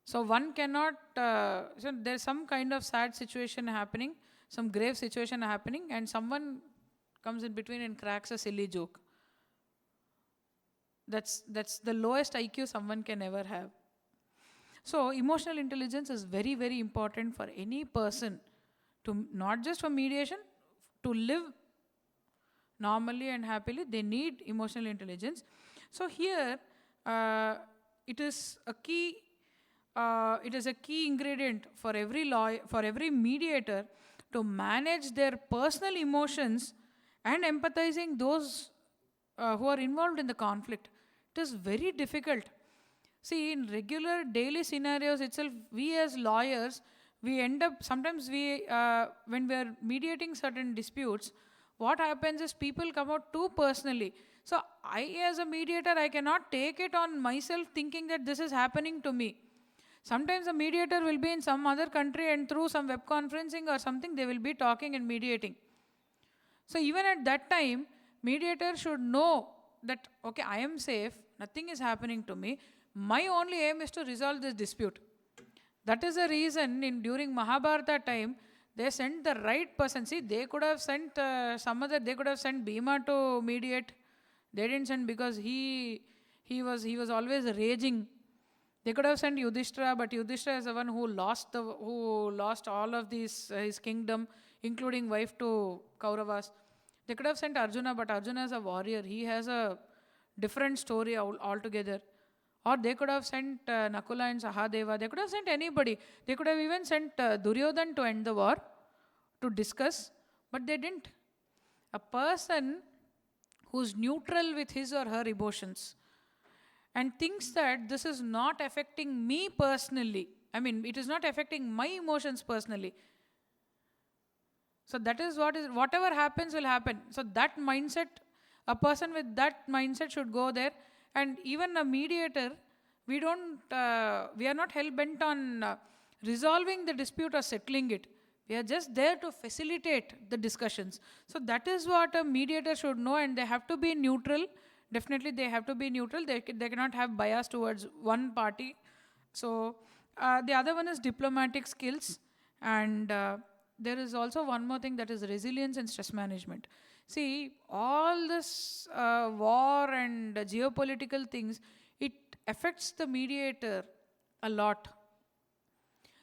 So one cannot, so there's some kind of sad situation happening, some grave situation happening, and someone comes in between and cracks a silly joke. That's the lowest IQ someone can ever have. So emotional intelligence is very, very important for any person, to not just for mediation, to live normally and happily. They need emotional intelligence. So here it is a key ingredient for every lawyer, for every mediator, to manage their personal emotions and empathizing those who are involved in the conflict. It is very difficult. See, in regular daily scenarios itself, we as lawyers, we end up, sometimes when we are mediating certain disputes, what happens is people come out too personally. So I, as a mediator, I cannot take it on myself thinking that this is happening to me. Sometimes a mediator will be in some other country, and through some web conferencing or something, they will be talking and mediating. So even at that time, mediator should know that, okay, I am safe, nothing is happening to me. My only aim is to resolve this dispute. That is the reason during Mahabharata time, they sent the right person. See, they could have sent they could have sent Bhima to mediate. They didn't send, because he was always raging. They could have sent Yudhishthira, but Yudhishthira is the one who lost all of his kingdom, including wife to Kauravas. They could have sent Arjuna, but Arjuna is a warrior. He has a different story altogether. Or they could have sent Nakula and Sahadeva. They could have sent anybody. They could have even sent Duryodhan to end the war, to discuss, but they didn't. A person who's neutral with his or her emotions and thinks that this is not affecting me personally. I mean, it is not affecting my emotions personally. So that is whatever happens will happen. So that mindset, a person with that mindset should go there. And even a mediator, we are not hell-bent on resolving the dispute or settling it. We are just there to facilitate the discussions. So that is what a mediator should know, and they have to be neutral. Definitely they have to be neutral. They cannot have bias towards one party. So the other one is diplomatic skills. And there is also one more thing, that is resilience and stress management. See, all this war and geopolitical things, it affects the mediator a lot.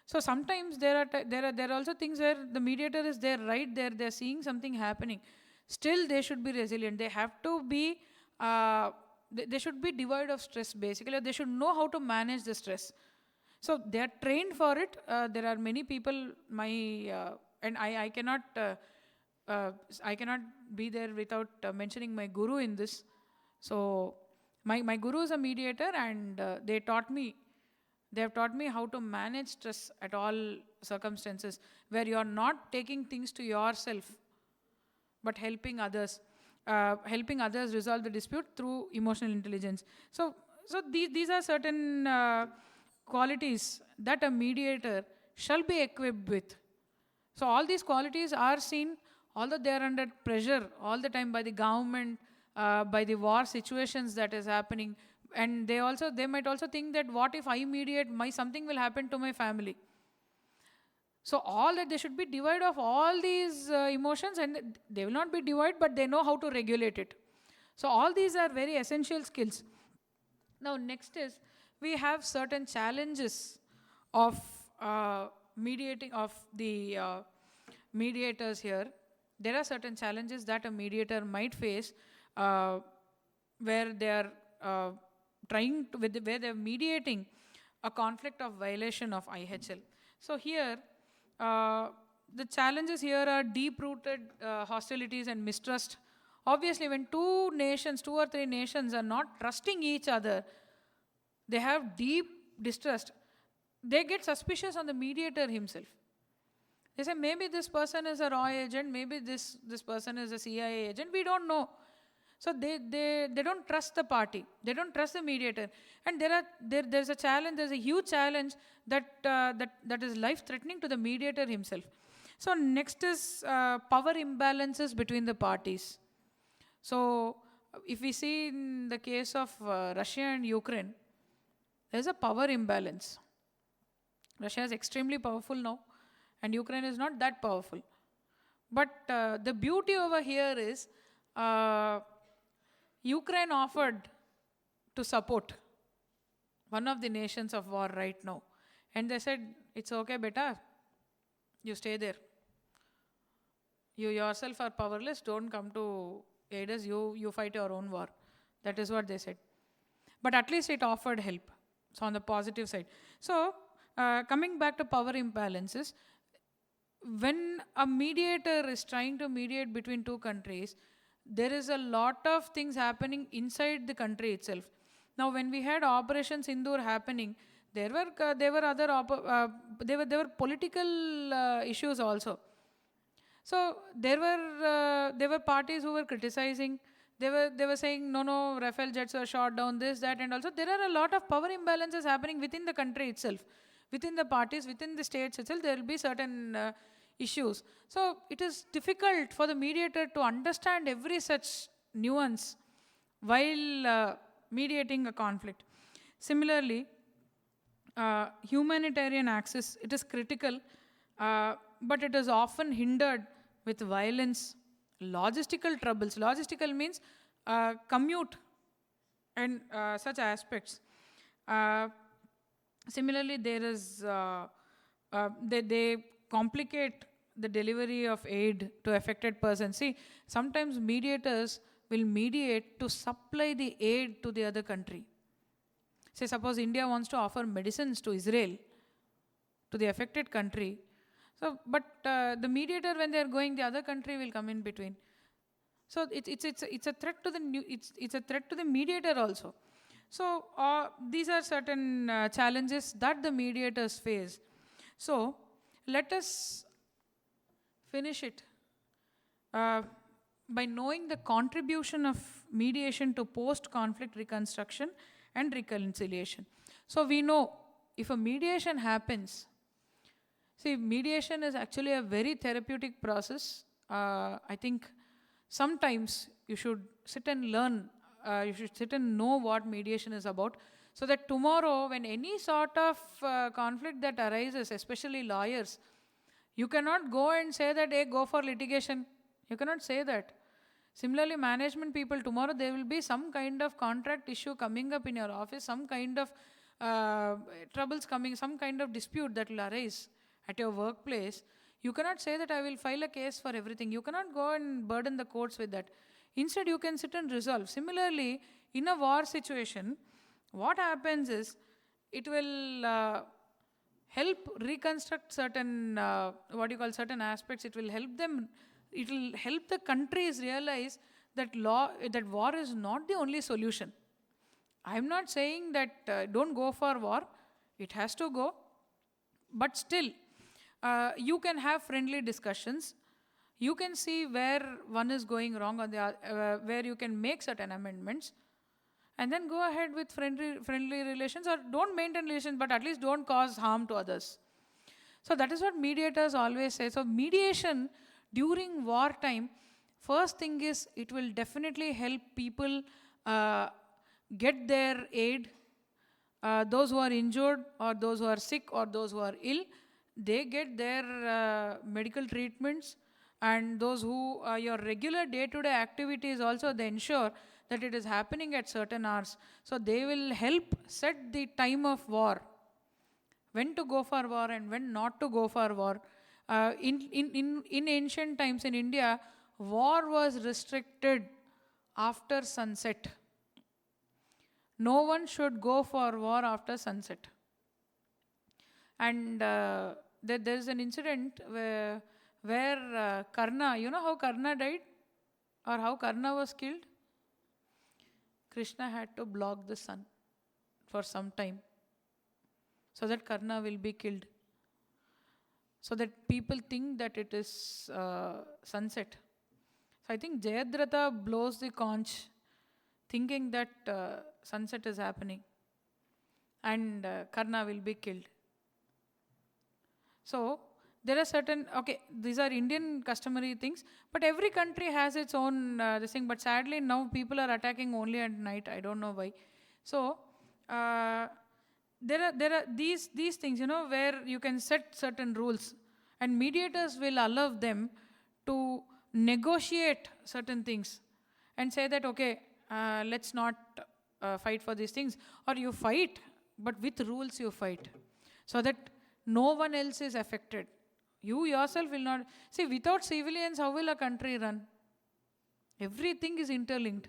So sometimes there are also things where the mediator is there, right there, they're seeing something happening. Still, they should be resilient. They have to be, they should be devoid of stress, basically. They should know how to manage the stress. So they are trained for it. There are many people, and I cannot be there without mentioning my guru in this. So my guru is a mediator, and they have taught me how to manage stress at all circumstances, where you are not taking things to yourself, but helping others. helping others resolve the dispute through emotional intelligence. So these are certain qualities that a mediator shall be equipped with. So all these qualities are seen, although they are under pressure all the time by the government, by the war situations that is happening, and they might also think that what if I mediate, something will happen to my family. So all that, they should be devoid of all these emotions, and they will not be devoid, but they know how to regulate it. So all these are very essential skills. Now next is, we have certain challenges of mediating, of the mediators here. There are certain challenges that a mediator might face where they are where they're mediating a conflict of violation of IHL. So here, the challenges here are deep-rooted hostilities and mistrust. Obviously, when two or three nations are not trusting each other, they have deep distrust, they get suspicious on the mediator himself. They say, maybe this person is a RAW agent, maybe this person is a CIA agent, we don't know. So they don't trust the party, they don't trust the mediator. And there's a challenge, there's a huge challenge that is life-threatening to the mediator himself. So next is power imbalances between the parties. So if we see in the case of Russia and Ukraine, there's a power imbalance. Russia is extremely powerful now, and Ukraine is not that powerful. But the beauty over here is Ukraine offered to support one of the nations of war right now. And they said, it's okay, beta, you stay there. You yourself are powerless, don't come to aid us, you fight your own war. That is what they said. But at least it offered help. So on the positive side. So coming back to power imbalances, when a mediator is trying to mediate between two countries, there is a lot of things happening inside the country itself. Now, when we had Operation Sindoor happening, there were political issues also. So there were parties who were criticizing. They were saying, no, Rafale jets were shot down, this, that, and also there are a lot of power imbalances happening within the country itself, within the parties, within the states itself. There will be certain issues. So it is difficult for the mediator to understand every such nuance while mediating a conflict. Similarly, humanitarian access, it is critical, but it is often hindered with violence, logistical troubles. Logistical means commute and such aspects. Similarly, there is they complicate the delivery of aid to affected persons. See, sometimes mediators will mediate to supply the aid to the other country. Say, suppose India wants to offer medicines to Israel, to the affected country. So, but the mediator, when they are going, the other country will come in between. So it's a threat to it's a threat to the mediator also. So these are certain challenges that the mediators face. So let us finish it by knowing the contribution of mediation to post-conflict reconstruction and reconciliation. So we know if a mediation happens, see, mediation is actually a very therapeutic process. I think sometimes you should sit and learn, you should sit and know what mediation is about, so that tomorrow when any sort of conflict that arises, especially lawyers, you cannot go and say that, hey, go for litigation. You cannot say that. Similarly, management people, tomorrow there will be some kind of contract issue coming up in your office, some kind of troubles coming, some kind of dispute that will arise at your workplace. You cannot say that I will file a case for everything. You cannot go and burden the courts with that. Instead, you can sit and resolve. Similarly, in a war situation, what happens is, it will help reconstruct certain, certain aspects. It will help them, it will help the countries realize that war is not the only solution. I'm not saying that don't go for war. It has to go. But still, you can have friendly discussions. you can see where one is going wrong, or where you can make certain amendments, and then go ahead with friendly relations, or don't maintain relations, but at least don't cause harm to others. So that is what mediators always say. So mediation during wartime, first thing is it will definitely help people get their aid. Those who are injured, or those who are sick, or those who are ill, they get their medical treatments. And those who your regular day-to-day activities also, they ensure that it is happening at certain hours. So they will help set the time of war, when to go for war and when not to go for war. In ancient times in India, war was restricted after sunset. No one should go for war after sunset. And there is an incident where Karna, you know how Karna died, or how Karna was killed? Krishna had to block the sun for some time, so that Karna will be killed, so that people think that it is sunset. So I think Jayadratha blows the conch thinking that sunset is happening, and Karna will be killed. So there are certain, okay, these are Indian customary things, but every country has its own this thing. But sadly now people are attacking only at night. I don't know why. So there are these things, where you can set certain rules, and mediators will allow them to negotiate certain things and say that, okay, let's not fight for these things, or you fight, but with rules you fight, so that no one else is affected. You yourself will not. See, without civilians, how will a country run? Everything is interlinked.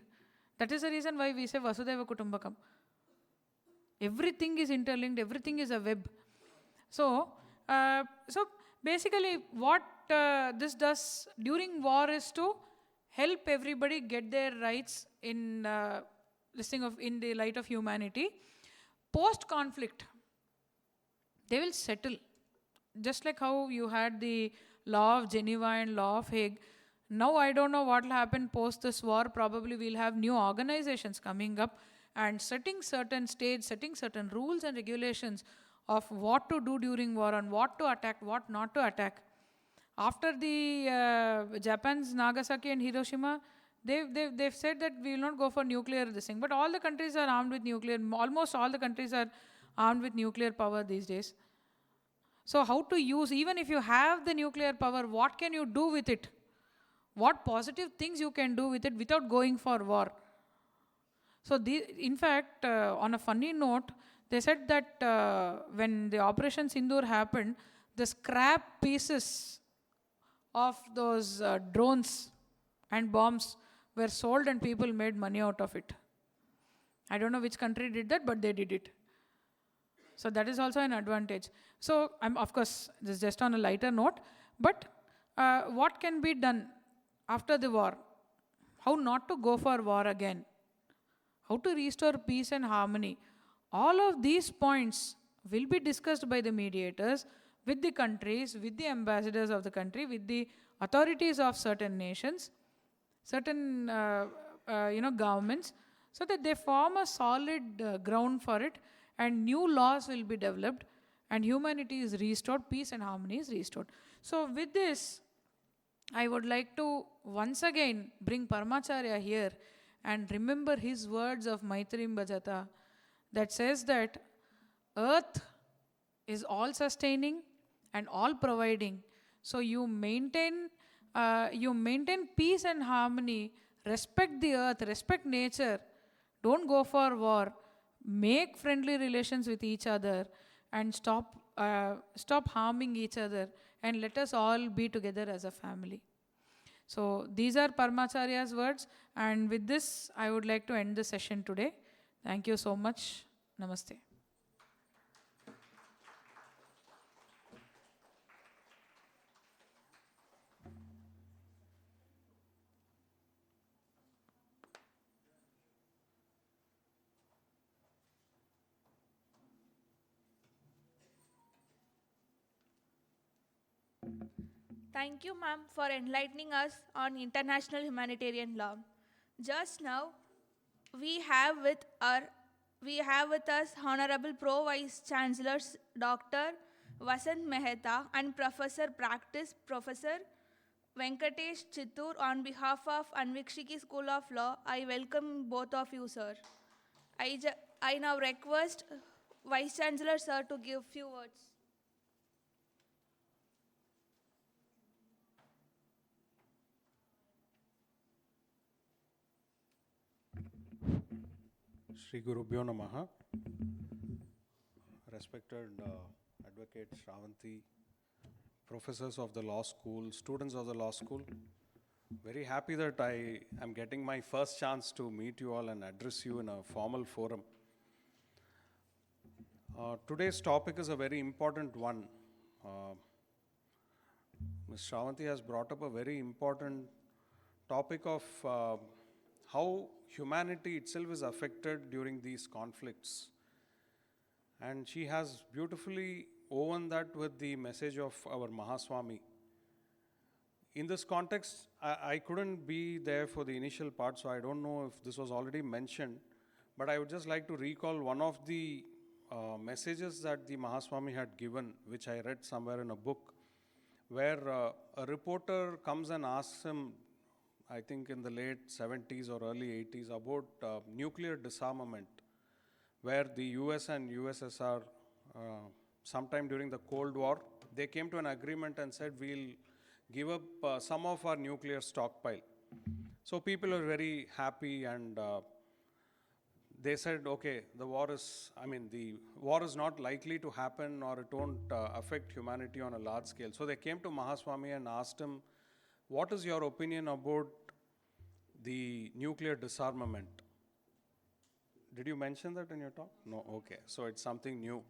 That is the reason why we say Vasudhaiva Kutumbakam. Everything is interlinked, everything is a web. So basically what this does during war is to help everybody get their rights in in the light of humanity. Post-conflict, they will settle. Just like how you had the law of Geneva and law of Hague. Now I don't know what will happen post this war. Probably we'll have new organizations coming up and setting certain states, setting certain rules and regulations of what to do during war, and what to attack, what not to attack. After the Japan's Nagasaki and Hiroshima, they've said that we will not go for nuclear this thing. But all the countries are armed with nuclear. Almost all the countries are armed with nuclear power these days. So how to use, even if you have the nuclear power, what can you do with it? What positive things you can do with it without going for war? So in fact, on a funny note, they said that when the Operation Sindoor happened, the scrap pieces of those drones and bombs were sold and people made money out of it. I don't know which country did that, but they did it. So that is also an advantage. So of course, this is just on a lighter note, but what can be done after the war? How not to go for war again? How to restore peace and harmony? All of these points will be discussed by the mediators with the countries, with the ambassadors of the country, with the authorities of certain nations, certain governments, so that they form a solid ground for it, and new laws will be developed, and humanity is restored, peace and harmony is restored. So with this, I would like to once again bring Paramacharya here and remember his words of Maitreem Bhajata, that says that earth is all sustaining and all providing. So you maintain peace and harmony, respect the earth, respect nature, don't go for war, make friendly relations with each other, and stop harming each other, and let us all be together as a family. So these are Paramacharya's words, and with this I would like to end the session today. Thank you so much. Namaste. Thank you, ma'am, for enlightening us on international humanitarian law. Just now, we have with our we have with us Honorable Pro Vice Chancellors Dr. Vasant Mehta and Professor Practice Professor Venkatesh Chittur on behalf of Anvikshiki School of Law. I welcome both of you, sir. I now request Vice Chancellor sir to give few words. Shri Gurubhyo Namaha. Respected Advocate Shravanti, professors of the law school, students of the law school, very happy that I am getting my first chance to meet you all and address you in a formal forum. Today's topic is a very important one. Ms. Shravanti has brought up a very important topic of how humanity itself is affected during these conflicts. And she has beautifully woven that with the message of our Mahaswami. In this context, I couldn't be there for the initial part, so I don't know if this was already mentioned, but I would just like to recall one of the messages that the Mahaswami had given, which I read somewhere in a book, where a reporter comes and asks him, I think in the late 70s or early 80s, about nuclear disarmament, where the US and USSR, sometime during the Cold War, they came to an agreement and said, we'll give up some of our nuclear stockpile. So people are very happy, and they said, okay, the war is not likely to happen, or it won't affect humanity on a large scale. So they came to Mahaswami and asked him, what is your opinion about the nuclear disarmament? Did you mention that in your talk? No, okay. So it's something new.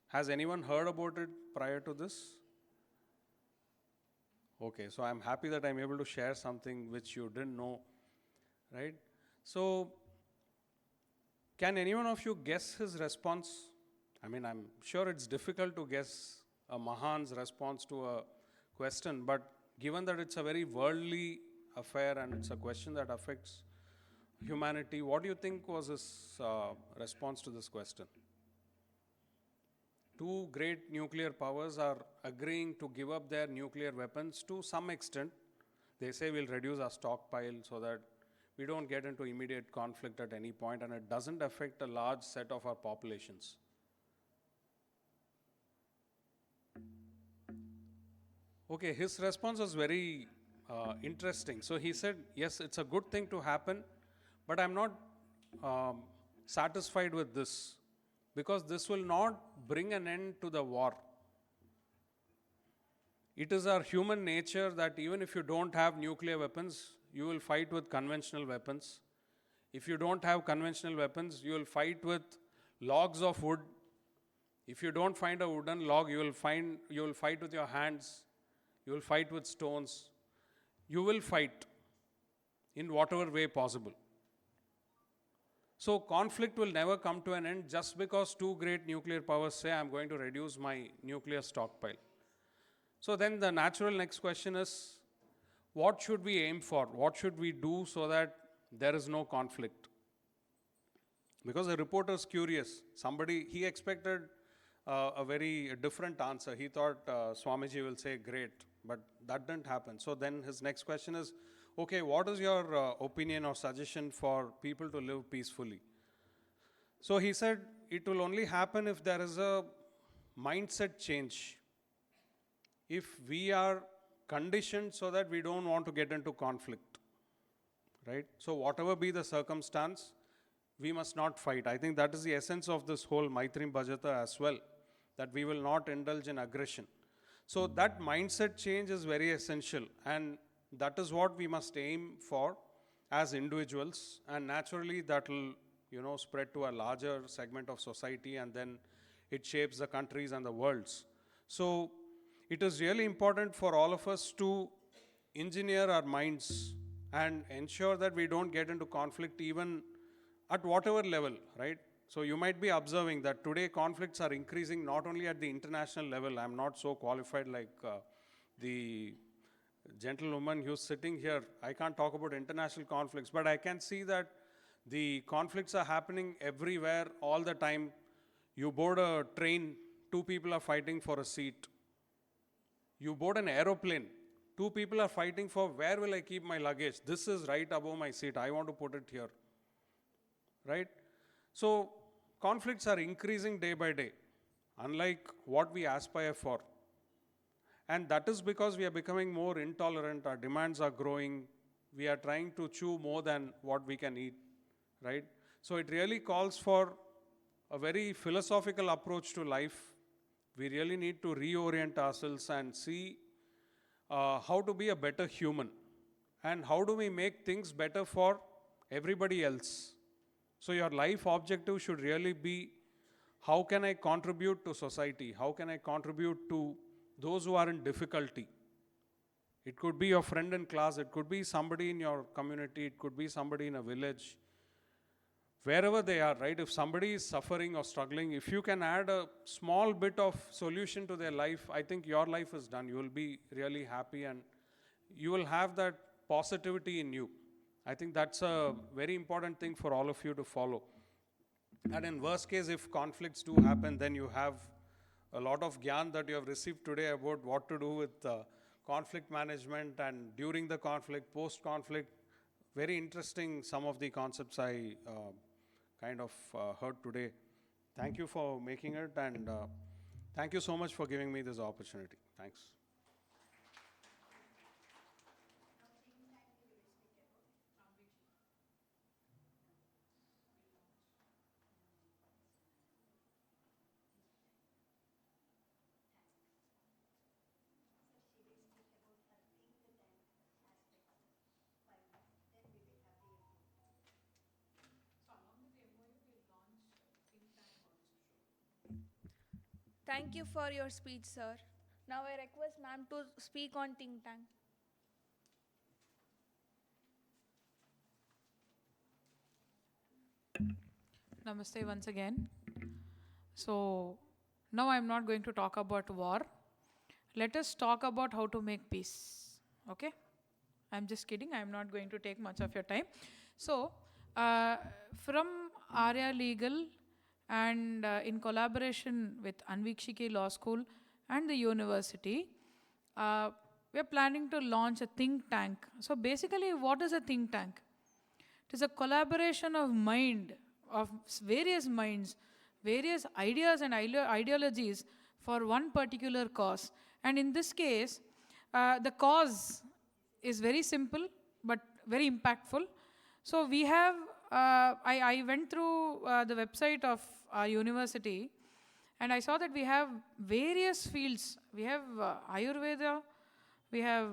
Has anyone heard about it prior to this? Okay, so I'm happy that I'm able to share something which you didn't know, right? So, can any one of you guess his response? I mean, I'm sure it's difficult to guess a Mahan's response to a question, but given that it's a very worldly affair and it's a question that affects humanity, what do you think was his response to this question? Two great nuclear powers are agreeing to give up their nuclear weapons to some extent. They say we'll reduce our stockpile so that we don't get into immediate conflict at any point, and it doesn't affect a large set of our populations. Okay, his response was very interesting. So he said, yes, it's a good thing to happen, but I'm not satisfied with this, because this will not bring an end to the war. It is our human nature that even if you don't have nuclear weapons, you will fight with conventional weapons. If you don't have conventional weapons, you will fight with logs of wood. If you don't find a wooden log, you will fight with your hands. You will fight with stones. You will fight in whatever way possible. So conflict will never come to an end just because two great nuclear powers say, I'm going to reduce my nuclear stockpile. So then the natural next question is, what should we aim for? What should we do so that there is no conflict? Because the reporter is curious. He expected a very different answer. He thought Swamiji will say, great, but that didn't happen. So then his next question is, okay, what is your opinion or suggestion for people to live peacefully? So he said, it will only happen if there is a mindset change. If we are conditioned so that we don't want to get into conflict, right? So whatever be the circumstance, we must not fight. I think that is the essence of this whole Maitreem Bhajata as well, that we will not indulge in aggression. So that mindset change is very essential, and that is what we must aim for as individuals, and naturally that will spread to a larger segment of society, and then it shapes the countries and the worlds. So it is really important for all of us to engineer our minds and ensure that we don't get into conflict even at whatever level, right? So you might be observing that today conflicts are increasing not only at the international level. I'm not so qualified like the gentlewoman who's sitting here, I can't talk about international conflicts, but I can see that the conflicts are happening everywhere all the time. You board a train, two people are fighting for a seat. You board an aeroplane, two people are fighting for where will I keep my luggage. This is right above my seat, I want to put it here. Right? So conflicts are increasing day by day, unlike what we aspire for. And that is because we are becoming more intolerant, our demands are growing, we are trying to chew more than what we can eat, right? So it really calls for a very philosophical approach to life. We really need to reorient ourselves and see how to be a better human and how do we make things better for everybody else. So your life objective should really be, how can I contribute to society? How can I contribute to those who are in difficulty? It could be your friend in class, it could be somebody in your community, it could be somebody in a village. Wherever they are, right? If somebody is suffering or struggling, if you can add a small bit of solution to their life, I think your life is done. You will be really happy and you will have that positivity in you. I think that's a very important thing for all of you to follow. And in worst case, if conflicts do happen, then you have a lot of gyan that you have received today about what to do with conflict management and during the conflict, post-conflict. Very interesting, some of the concepts I kind of heard today. Thank you for making it, and thank you so much for giving me this opportunity. Thanks. Thank you for your speech, sir. Now I request ma'am to speak on think tank. Namaste once again. So, now I'm not going to talk about war. Let us talk about how to make peace. Okay? I'm just kidding. I'm not going to take much of your time. So, from Arya Legal and in collaboration with Anvikshiki Law School and the university, we are planning to launch a think tank. So, basically, what is a think tank? It is a collaboration of mind, of various minds, various ideas and ideologies for one particular cause. And in this case, the cause is very simple but very impactful. So we have, I went through the website of our university and I saw that we have various fields. We have Ayurveda, we have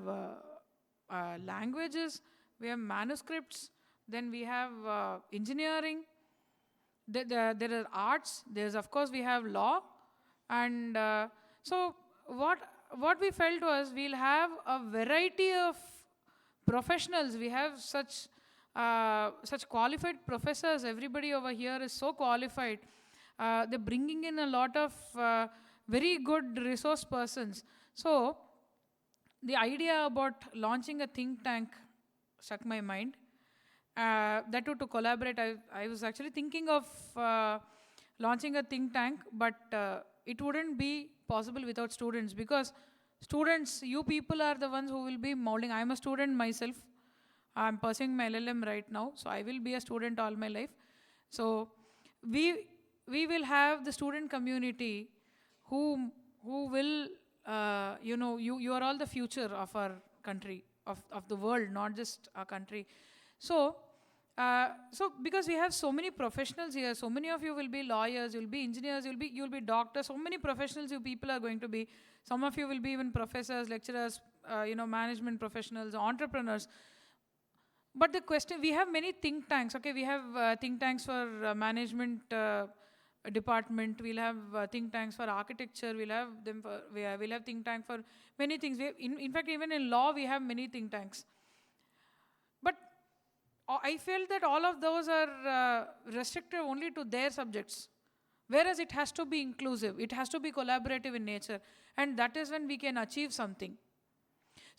languages, we have manuscripts, then we have engineering, there are arts, there's of course we have law, and so what we felt was we'll have a variety of professionals. We have such qualified professors. Everybody over here is so qualified. They're bringing in a lot of very good resource persons. So the idea about launching a think tank struck my mind. That too, to collaborate, I was actually thinking of launching a think tank, but it wouldn't be possible without students, because students, you people are the ones who will be molding. I'm a student myself. I'm pursuing my LLM right now, so I will be a student all my life. So we will have the student community who will, you are all the future of our country, of the world, not just our country. So because we have so many professionals here, so many of you will be lawyers, you'll be engineers, you'll be doctors, so many professionals you people are going to be. Some of you will be even professors, lecturers, management professionals, entrepreneurs. But the question, we have many think tanks, okay? We have think tanks for management department, we'll have think tanks for architecture, we'll have think tank for many things. In fact, even in law, we have many think tanks. But I felt that all of those are restricted only to their subjects, whereas it has to be inclusive, it has to be collaborative in nature, and that is when we can achieve something.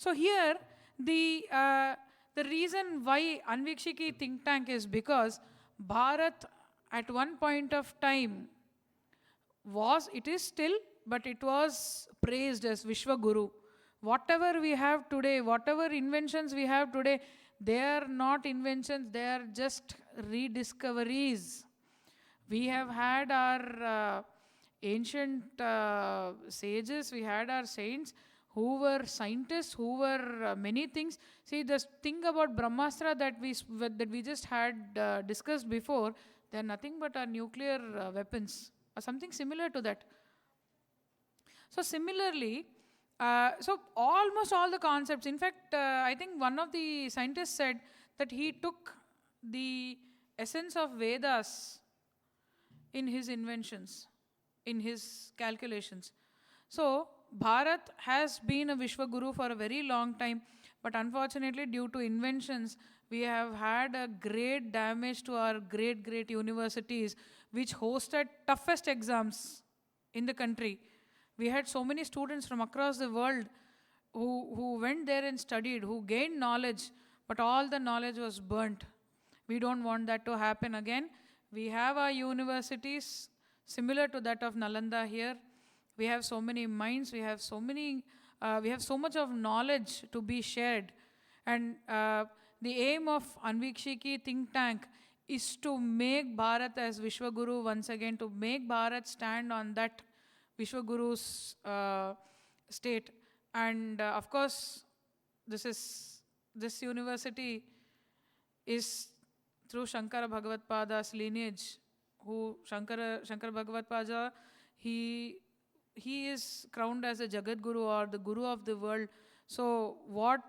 So here, the reason why Anvikshiki think tank is because Bharat at one point of time it is still, but it was praised as Vishwaguru. Whatever we have today, whatever inventions we have today, they are not inventions, they are just rediscoveries. We have had our ancient sages, we had our saints who were scientists, who were many things. See, the thing about Brahmastra that we just had discussed before, they are nothing but our nuclear weapons, or something similar to that. So similarly, so almost all the concepts, in fact, I think one of the scientists said that he took the essence of Vedas in his inventions, in his calculations. So Bharat has been a Vishwaguru for a very long time, but unfortunately due to inventions, we have had a great damage to our great universities, which hosted toughest exams in the country. We had so many students from across the world who went there and studied, who gained knowledge, but all the knowledge was burnt. We don't want that to happen again. We have our universities similar to that of Nalanda here. We have so many minds, we have so much of knowledge to be shared. And the aim of Anvikshiki think tank is to make Bharat as Vishwaguru once again, to make Bharat stand on that Vishwaguru's state. And of course, this university is through Shankara Bhagavatpada's lineage, who Shankara Bhagavatpada, he is crowned as a Jagat Guru, or the Guru of the world. So what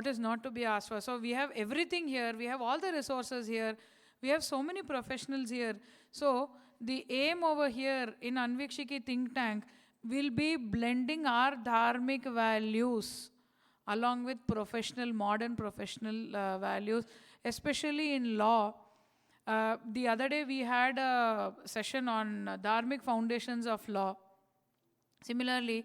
is not to be asked for? So we have everything here, we have all the resources here, we have so many professionals here. So the aim over here in Anvikshiki think tank will be blending our dharmic values along with modern professional values, especially in law. The other day we had a session on dharmic foundations of law. Similarly,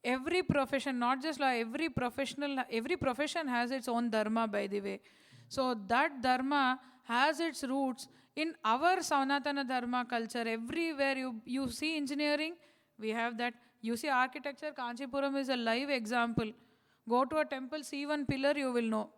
every profession, not just law, every profession has its own dharma, by the way. So that dharma has its roots in our Sanatana dharma culture. Everywhere you see engineering, we have that. You see architecture, Kanchipuram is a live example. Go to a temple, see one pillar, you will know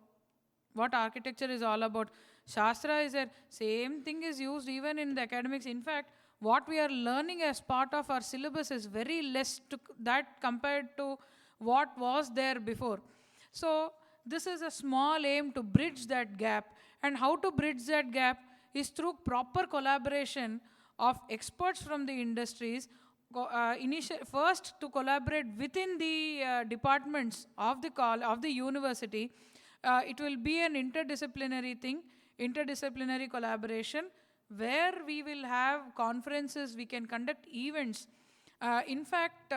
what architecture is all about. Shastra is there. Same thing is used even in the academics. In fact, what we are learning as part of our syllabus is very less to that compared to what was there before. So this is a small aim to bridge that gap. And how to bridge that gap is through proper collaboration of experts from the industries. First to collaborate within the departments of the university. It will be an interdisciplinary thing, interdisciplinary collaboration, where we will have conferences, we can conduct events. In fact,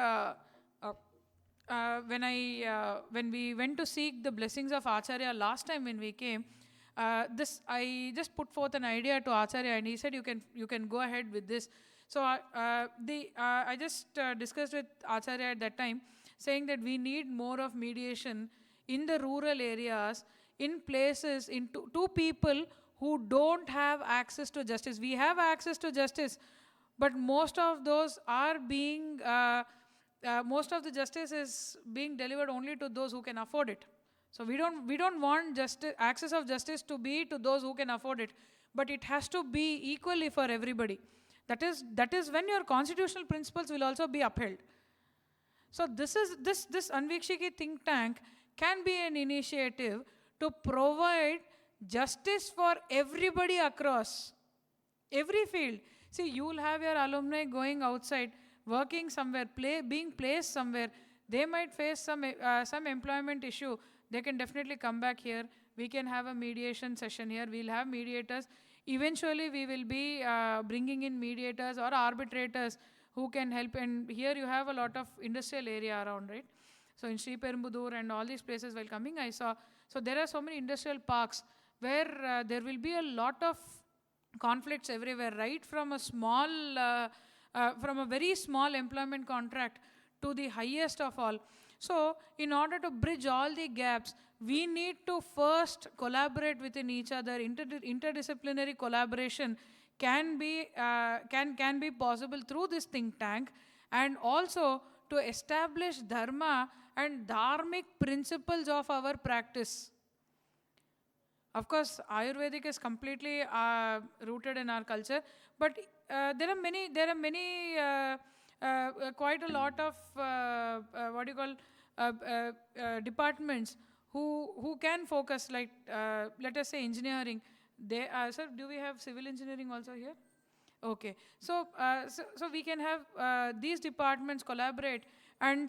when we went to seek the blessings of Acharya last time when we came, I just put forth an idea to Acharya, and he said you can go ahead with this. So I just discussed with Acharya at that time, saying that we need more of mediation in the rural areas, in places, to people who don't have access to justice. We have access to justice, but most of those are being, most of the justice is being delivered only to those who can afford it. So we don't want access of justice to be to those who can afford it, but it has to be equally for everybody. That is when your constitutional principles will also be upheld. So this Anvikshiki think tank can be an initiative to provide justice for everybody across every field. See, you will have your alumni going outside, working somewhere, being placed somewhere. They might face some employment issue. They can definitely come back here. We can have a mediation session here. We'll have mediators. Eventually, we will be bringing in mediators or arbitrators who can help. And here you have a lot of industrial area around, right? So in Sri Perumbudur and all these places while coming, I saw. So there are so many industrial parks where there will be a lot of conflicts everywhere, right from a very small employment contract to the highest of all. So, in order to bridge all the gaps, we need to first collaborate within each other. Interdisciplinary collaboration can be possible through this think tank, and also to establish dharma and dharmic principles of our practice. Of course, Ayurvedic is completely rooted in our culture, but there are many, quite a lot of what do you call departments who can focus, like let us say engineering. They sir, do we have civil engineering also here? Okay, so so we can have these departments collaborate and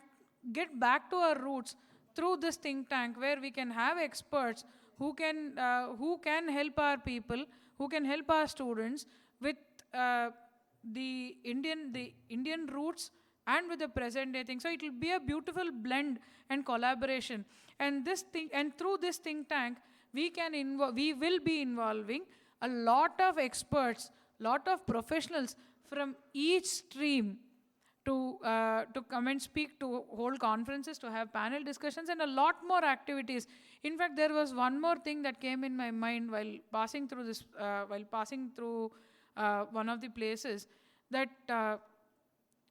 get back to our roots through this think tank, where we can have experts who can help our people, who can help our students with the Indian roots and with the present day thing. So it will be a beautiful blend and collaboration. And through this think tank, we will be involving a lot of experts, lot of professionals from each stream to come and speak, to hold conferences, to have panel discussions, and a lot more activities. In fact, there was one more thing that came in my mind while passing through one of the places, that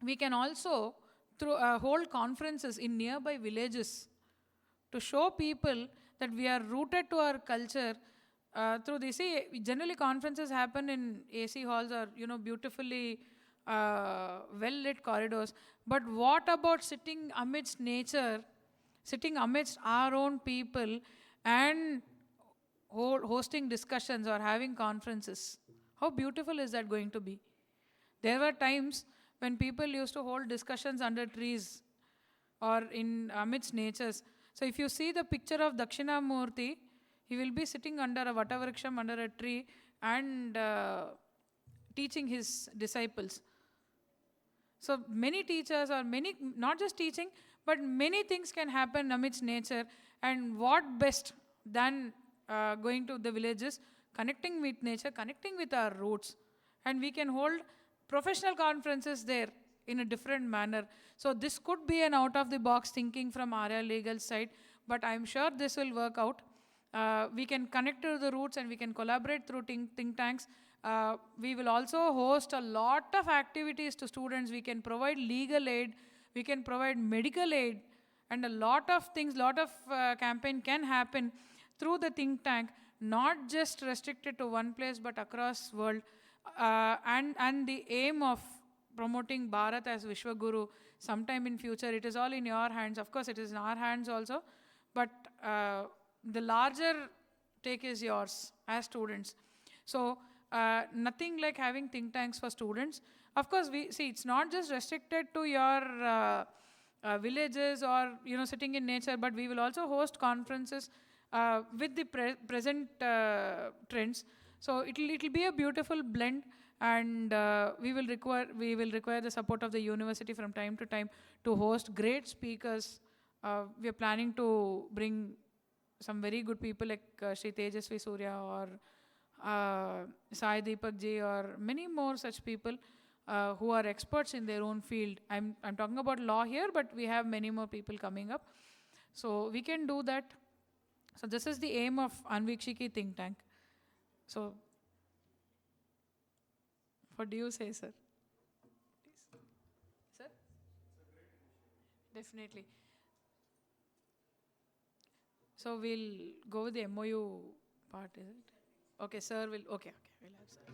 we can also hold conferences in nearby villages to show people that we are rooted to our culture. Through this, see, generally conferences happen in AC halls or beautifully well-lit corridors. But what about sitting amidst nature, sitting amidst our own people, and hosting discussions or having conferences? How beautiful is that going to be? There were times when people used to hold discussions under trees or in amidst natures. So if you see the picture of Dakshinamurti, he will be sitting under a Vatavriksham, under a tree, and teaching his disciples. So many teachers, or many, not just teaching, but many things can happen amidst nature. And what best than going to the villages, connecting with nature, connecting with our roots. And we can hold professional conferences there in a different manner. So this could be an out-of-the-box thinking from Arya Legal side, but I'm sure this will work out. We can connect to the roots, and we can collaborate through think tanks. We will also host a lot of activities to students. We can provide legal aid, we can provide medical aid, and a lot of things, lot of campaign can happen through the think tank, not just restricted to one place, but across world. And the aim of promoting Bharat as Vishwaguru sometime in future, it is all in your hands. Of course, it is in our hands also, but the larger take is yours as students. So nothing like having think tanks for students. Of course, we see it's not just restricted to your villages or sitting in nature, but we will also host conferences with the present trends. So it'll be a beautiful blend, and we will require the support of the university from time to time to host great speakers. We are planning to bring some very good people like Shri Tejasvi Surya or Sai Deepak Ji, or many more such people who are experts in their own field. I'm talking about law here, but we have many more people coming up. So we can do that. So this is the aim of Anvikshiki think tank. So what do you say, sir? Please. Sir? Definitely. So we'll go with the MOU part, is it? Okay, sir will, okay, we'll have sir.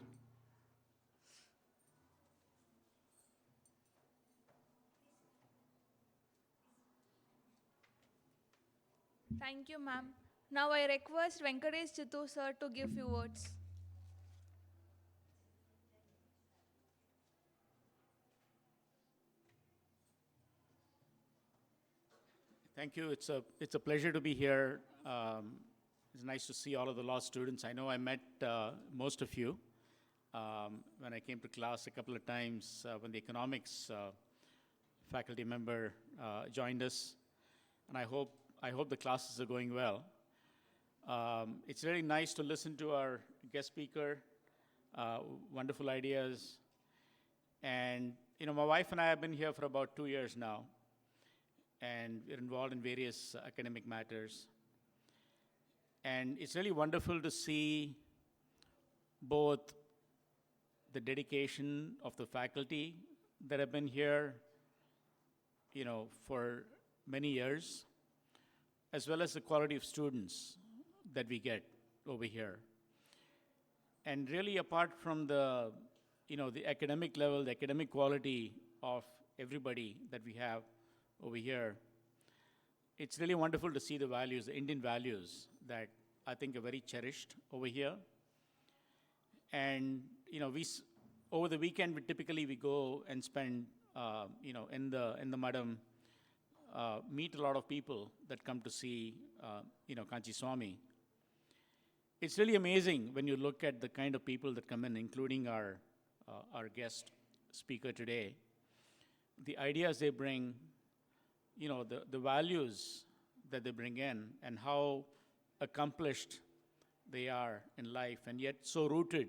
Thank you, ma'am. Now I request Venkatesh Chittu sir to give few words. Thank you. It's a pleasure to be here. It's nice to see all of the law students. I know I met most of you when I came to class a couple of times when the economics faculty member joined us, and I hope the classes are going well. It's very nice to listen to our guest speaker, wonderful ideas. And my wife and I have been here for about 2 years now. and we're involved in various academic matters. And it's really wonderful to see both the dedication of the faculty that have been here, for many years, as well as the quality of students that we get over here. And really, apart from the academic level, the academic quality of everybody that we have over here, it's really wonderful to see the values, the Indian values that I think are very cherished over here. And over the weekend, we typically go and spend in the madam, meet a lot of people that come to see Kanchi Swami. It's really amazing when you look at the kind of people that come in, including our guest speaker today. The ideas they bring, the values that they bring in, and how accomplished they are in life, and yet so rooted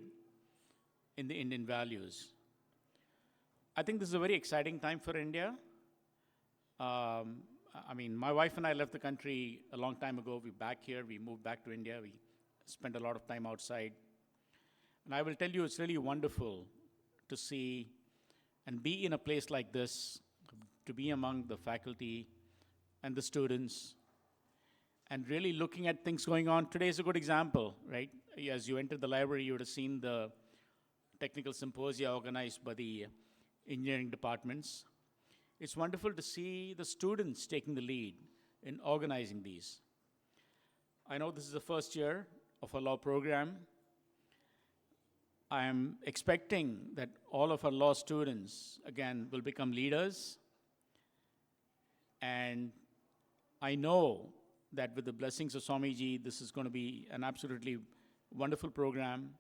in the Indian values. I think this is a very exciting time for India. My wife and I left the country a long time ago. We're back here. We moved back to India. We spent a lot of time outside. And I will tell you, it's really wonderful to see and be in a place like this, to be among the faculty and the students, and really looking at things going on. Today is a good example, right? As you entered the library, you would have seen the technical symposia organized by the engineering departments. It's wonderful to see the students taking the lead in organizing these. I know this is the first year of our law program. I am expecting that all of our law students, again, will become leaders. And I know that with the blessings of Swamiji, this is going to be an absolutely wonderful program.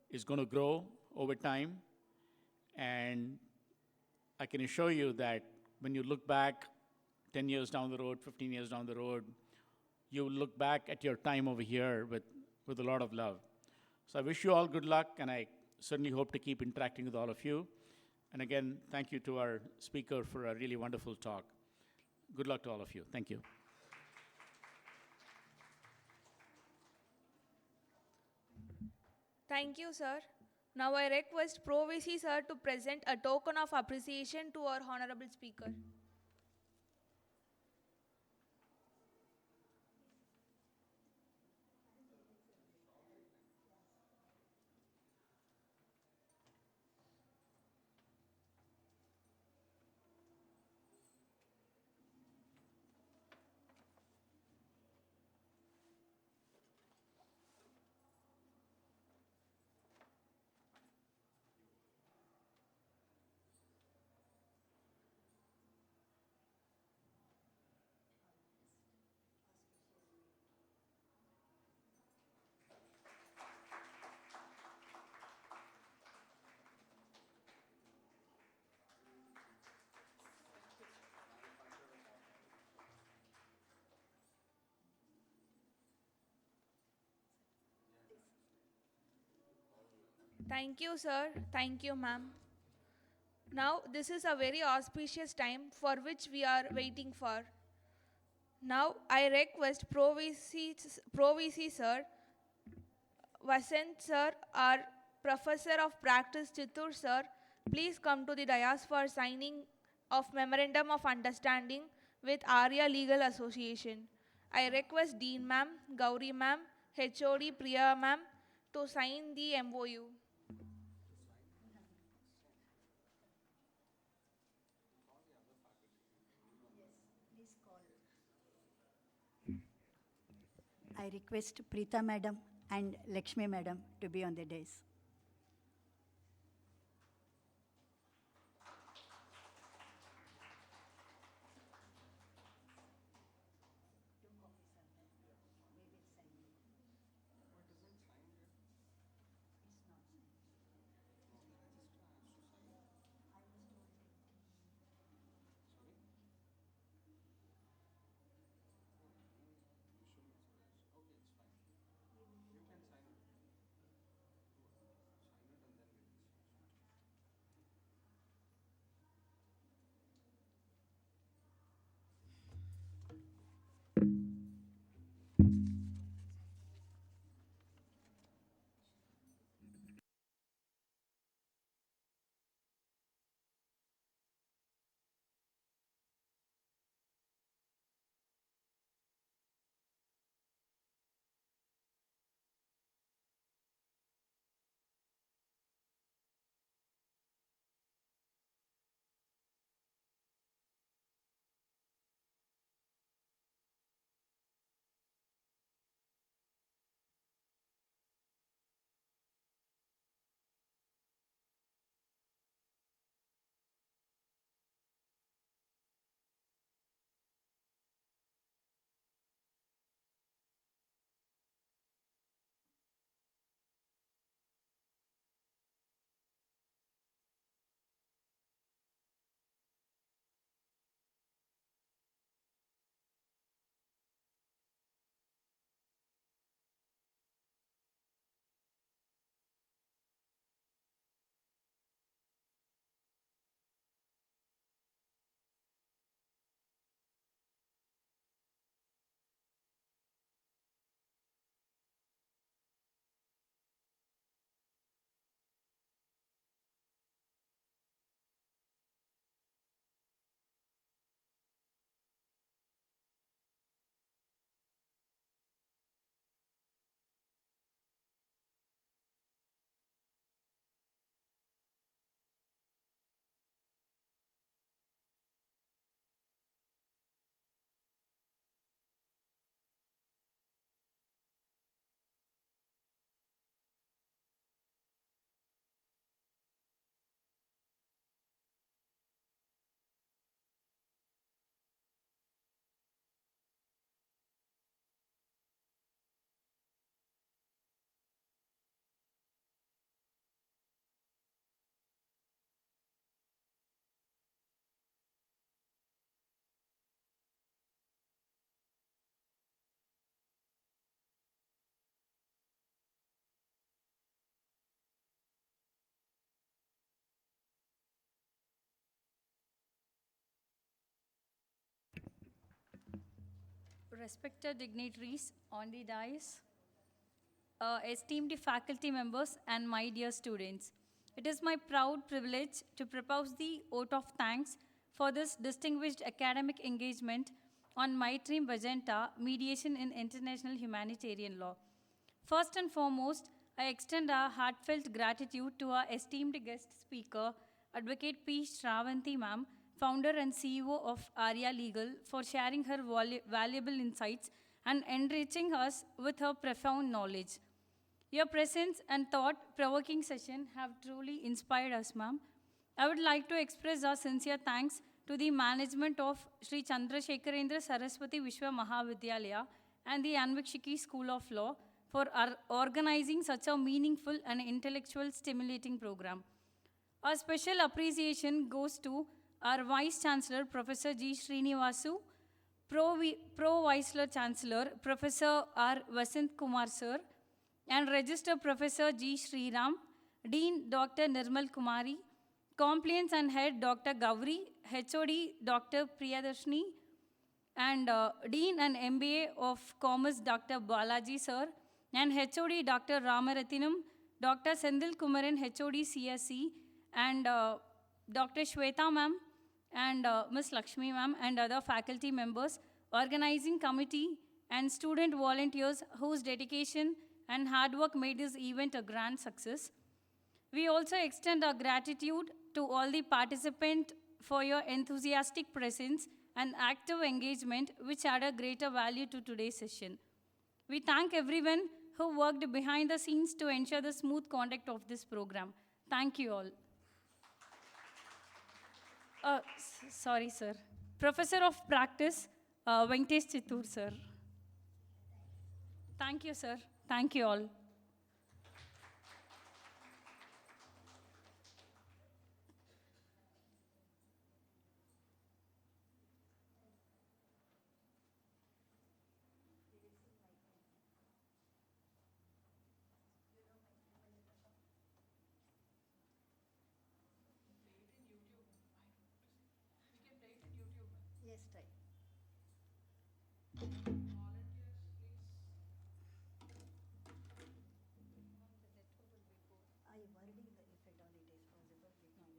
It's going to grow over time. And I can assure you that when you look back 10 years down the road, 15 years down the road, you will look back at your time over here with a lot of love. So I wish you all good luck, and I certainly hope to keep interacting with all of you. And again, thank you to our speaker for a really wonderful talk. Good luck to all of you. Thank you. Thank you, sir. Now I request Pro VC sir to present a token of appreciation to our honorable speaker. Thank you, sir. Thank you, ma'am. Now, this is a very auspicious time for which we are waiting for. Now, I request Pro VC sir, Vasant sir, our Professor of Practice Chittur sir, please come to the dais for signing of Memorandum of Understanding with Arya Legal Association. I request Dean ma'am, Gauri ma'am, HOD Priya ma'am to sign the MOU. I request Preeta Madam and Lakshmi Madam to be on the dais. respected dignitaries on the dais, esteemed faculty members, and my dear students. It is my proud privilege to propose the vote of thanks for this distinguished academic engagement on Maitreem Bhajata, Mediation in International Humanitarian Law. First and foremost, I extend our heartfelt gratitude to our esteemed guest speaker, Advocate P. Shravanti ma'am, founder and CEO of Arya Legal, for sharing her valuable insights and enriching us with her profound knowledge. Your presence and thought-provoking session have truly inspired us, ma'am. I would like to express our sincere thanks to the management of Sri Chandrasekharendra Saraswati Vishwa Mahavidyalaya and the Anvikshiki School of Law for organizing such a meaningful and intellectual stimulating program. Our special appreciation goes to our Vice Chancellor, Professor G. Srinivasu, Pro-Vice Chancellor, Professor R. Vasant Kumar Sir, and Register Professor G. Sriram, Dean Dr. Nirmal Kumari, Compliance and Head Dr. Gauri, HOD Dr. Priyadarshini, and Dean and MBA of Commerce Dr. Balaji Sir, and HOD Dr. Ramaratinam, Dr. Sendil Kumaran, HOD CSE, and Dr. Shweta ma'am, and Ms. Lakshmi ma'am, and other faculty members, organizing committee, and student volunteers whose dedication and hard work made this event a grand success. We also extend our gratitude to all the participants for your enthusiastic presence and active engagement, which add a greater value to today's session. We thank everyone who worked behind the scenes to ensure the smooth conduct of this program. Thank you all. Sorry, sir. Professor of Practice, Venkatesh Chittur, sir. Thank you, sir. Thank you all. Yes, try. I wording if at all it is possible, we can give it.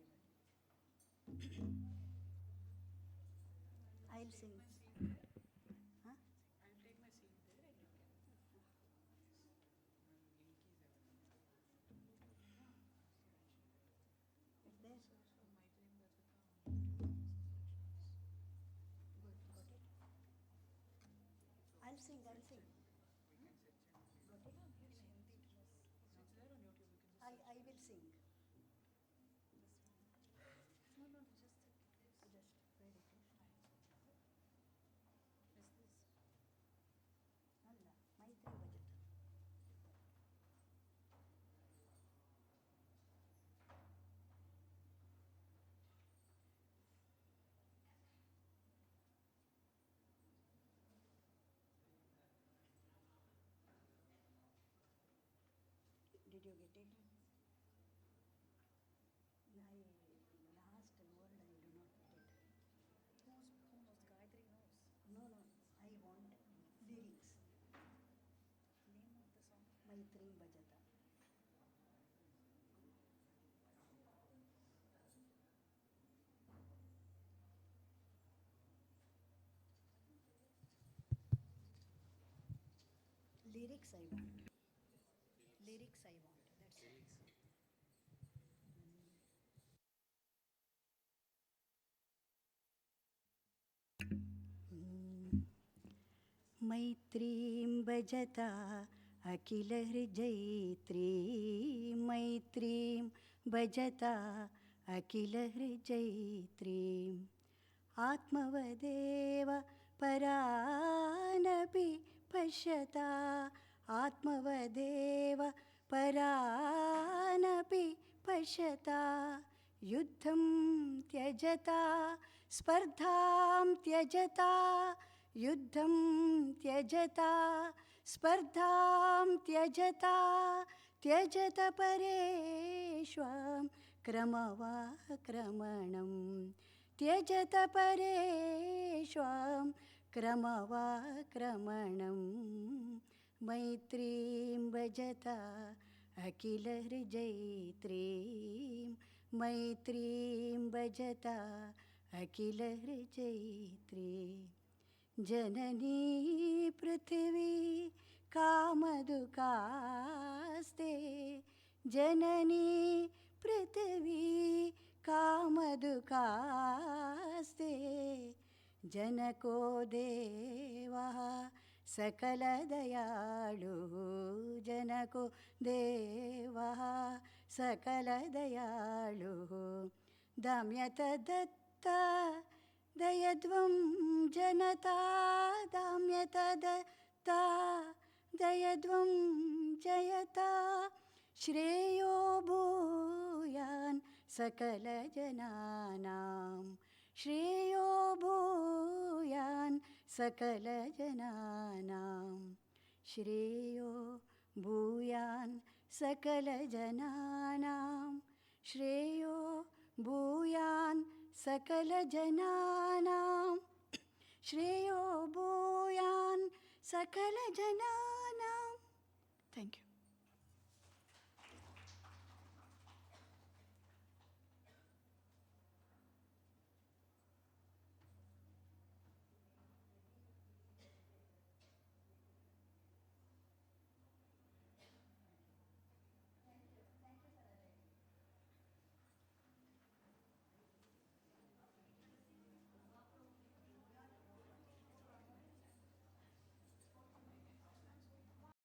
I'll sing. Huh? It's there, sir. Good, got it. I'll sing, I'll sing. Got it? I will sing. No, no, just where it is. Allah, Maitreem Bhajata. Did you get it? Last word I do not get it. Who knows? Gayatri knows. No, no. I want lyrics. Name of the song? Maitreem Bhajata. Lyrics I want. Lyrics I want. That's it. मैत्रीं भजता अखिलहृजैत्री मैत्रीं भजता अखिलहृजैत्रीम् आत्मवदेव परानपि पश्यता आत्मवदेव परानपि पश्यता युद्धं त्यजता स्पर्धां त्यजता युद्धं त्यजता स्पर्धां त्यजता त्यजत परेष्वां क्रमवाक्रमणं त्यजत परेष्वां क्रमवाक्रमणं मैत्रीं भजता अखिलहृजैत्रीं मैत्रीं भजता अखिलहृजैत्रीं जननी पृथिवी कामदुकास्ते जननी पृथिवी कामदुकास्ते जनको देवः सकलदयालुः जनको देवः सकलदयालुः दम्यतदत्ता दयध्वं जनता दम्यतदत्ता दयध्वं जयता श्रेयो भूयान् सकलजनानां श्रेयो भूयान् सकलजनानां श्रेयो भूयान् सकलजनानां श्रेयो भूयान् सकलजनानां श्रेयो भूयान् सकलजनानां. Thank you.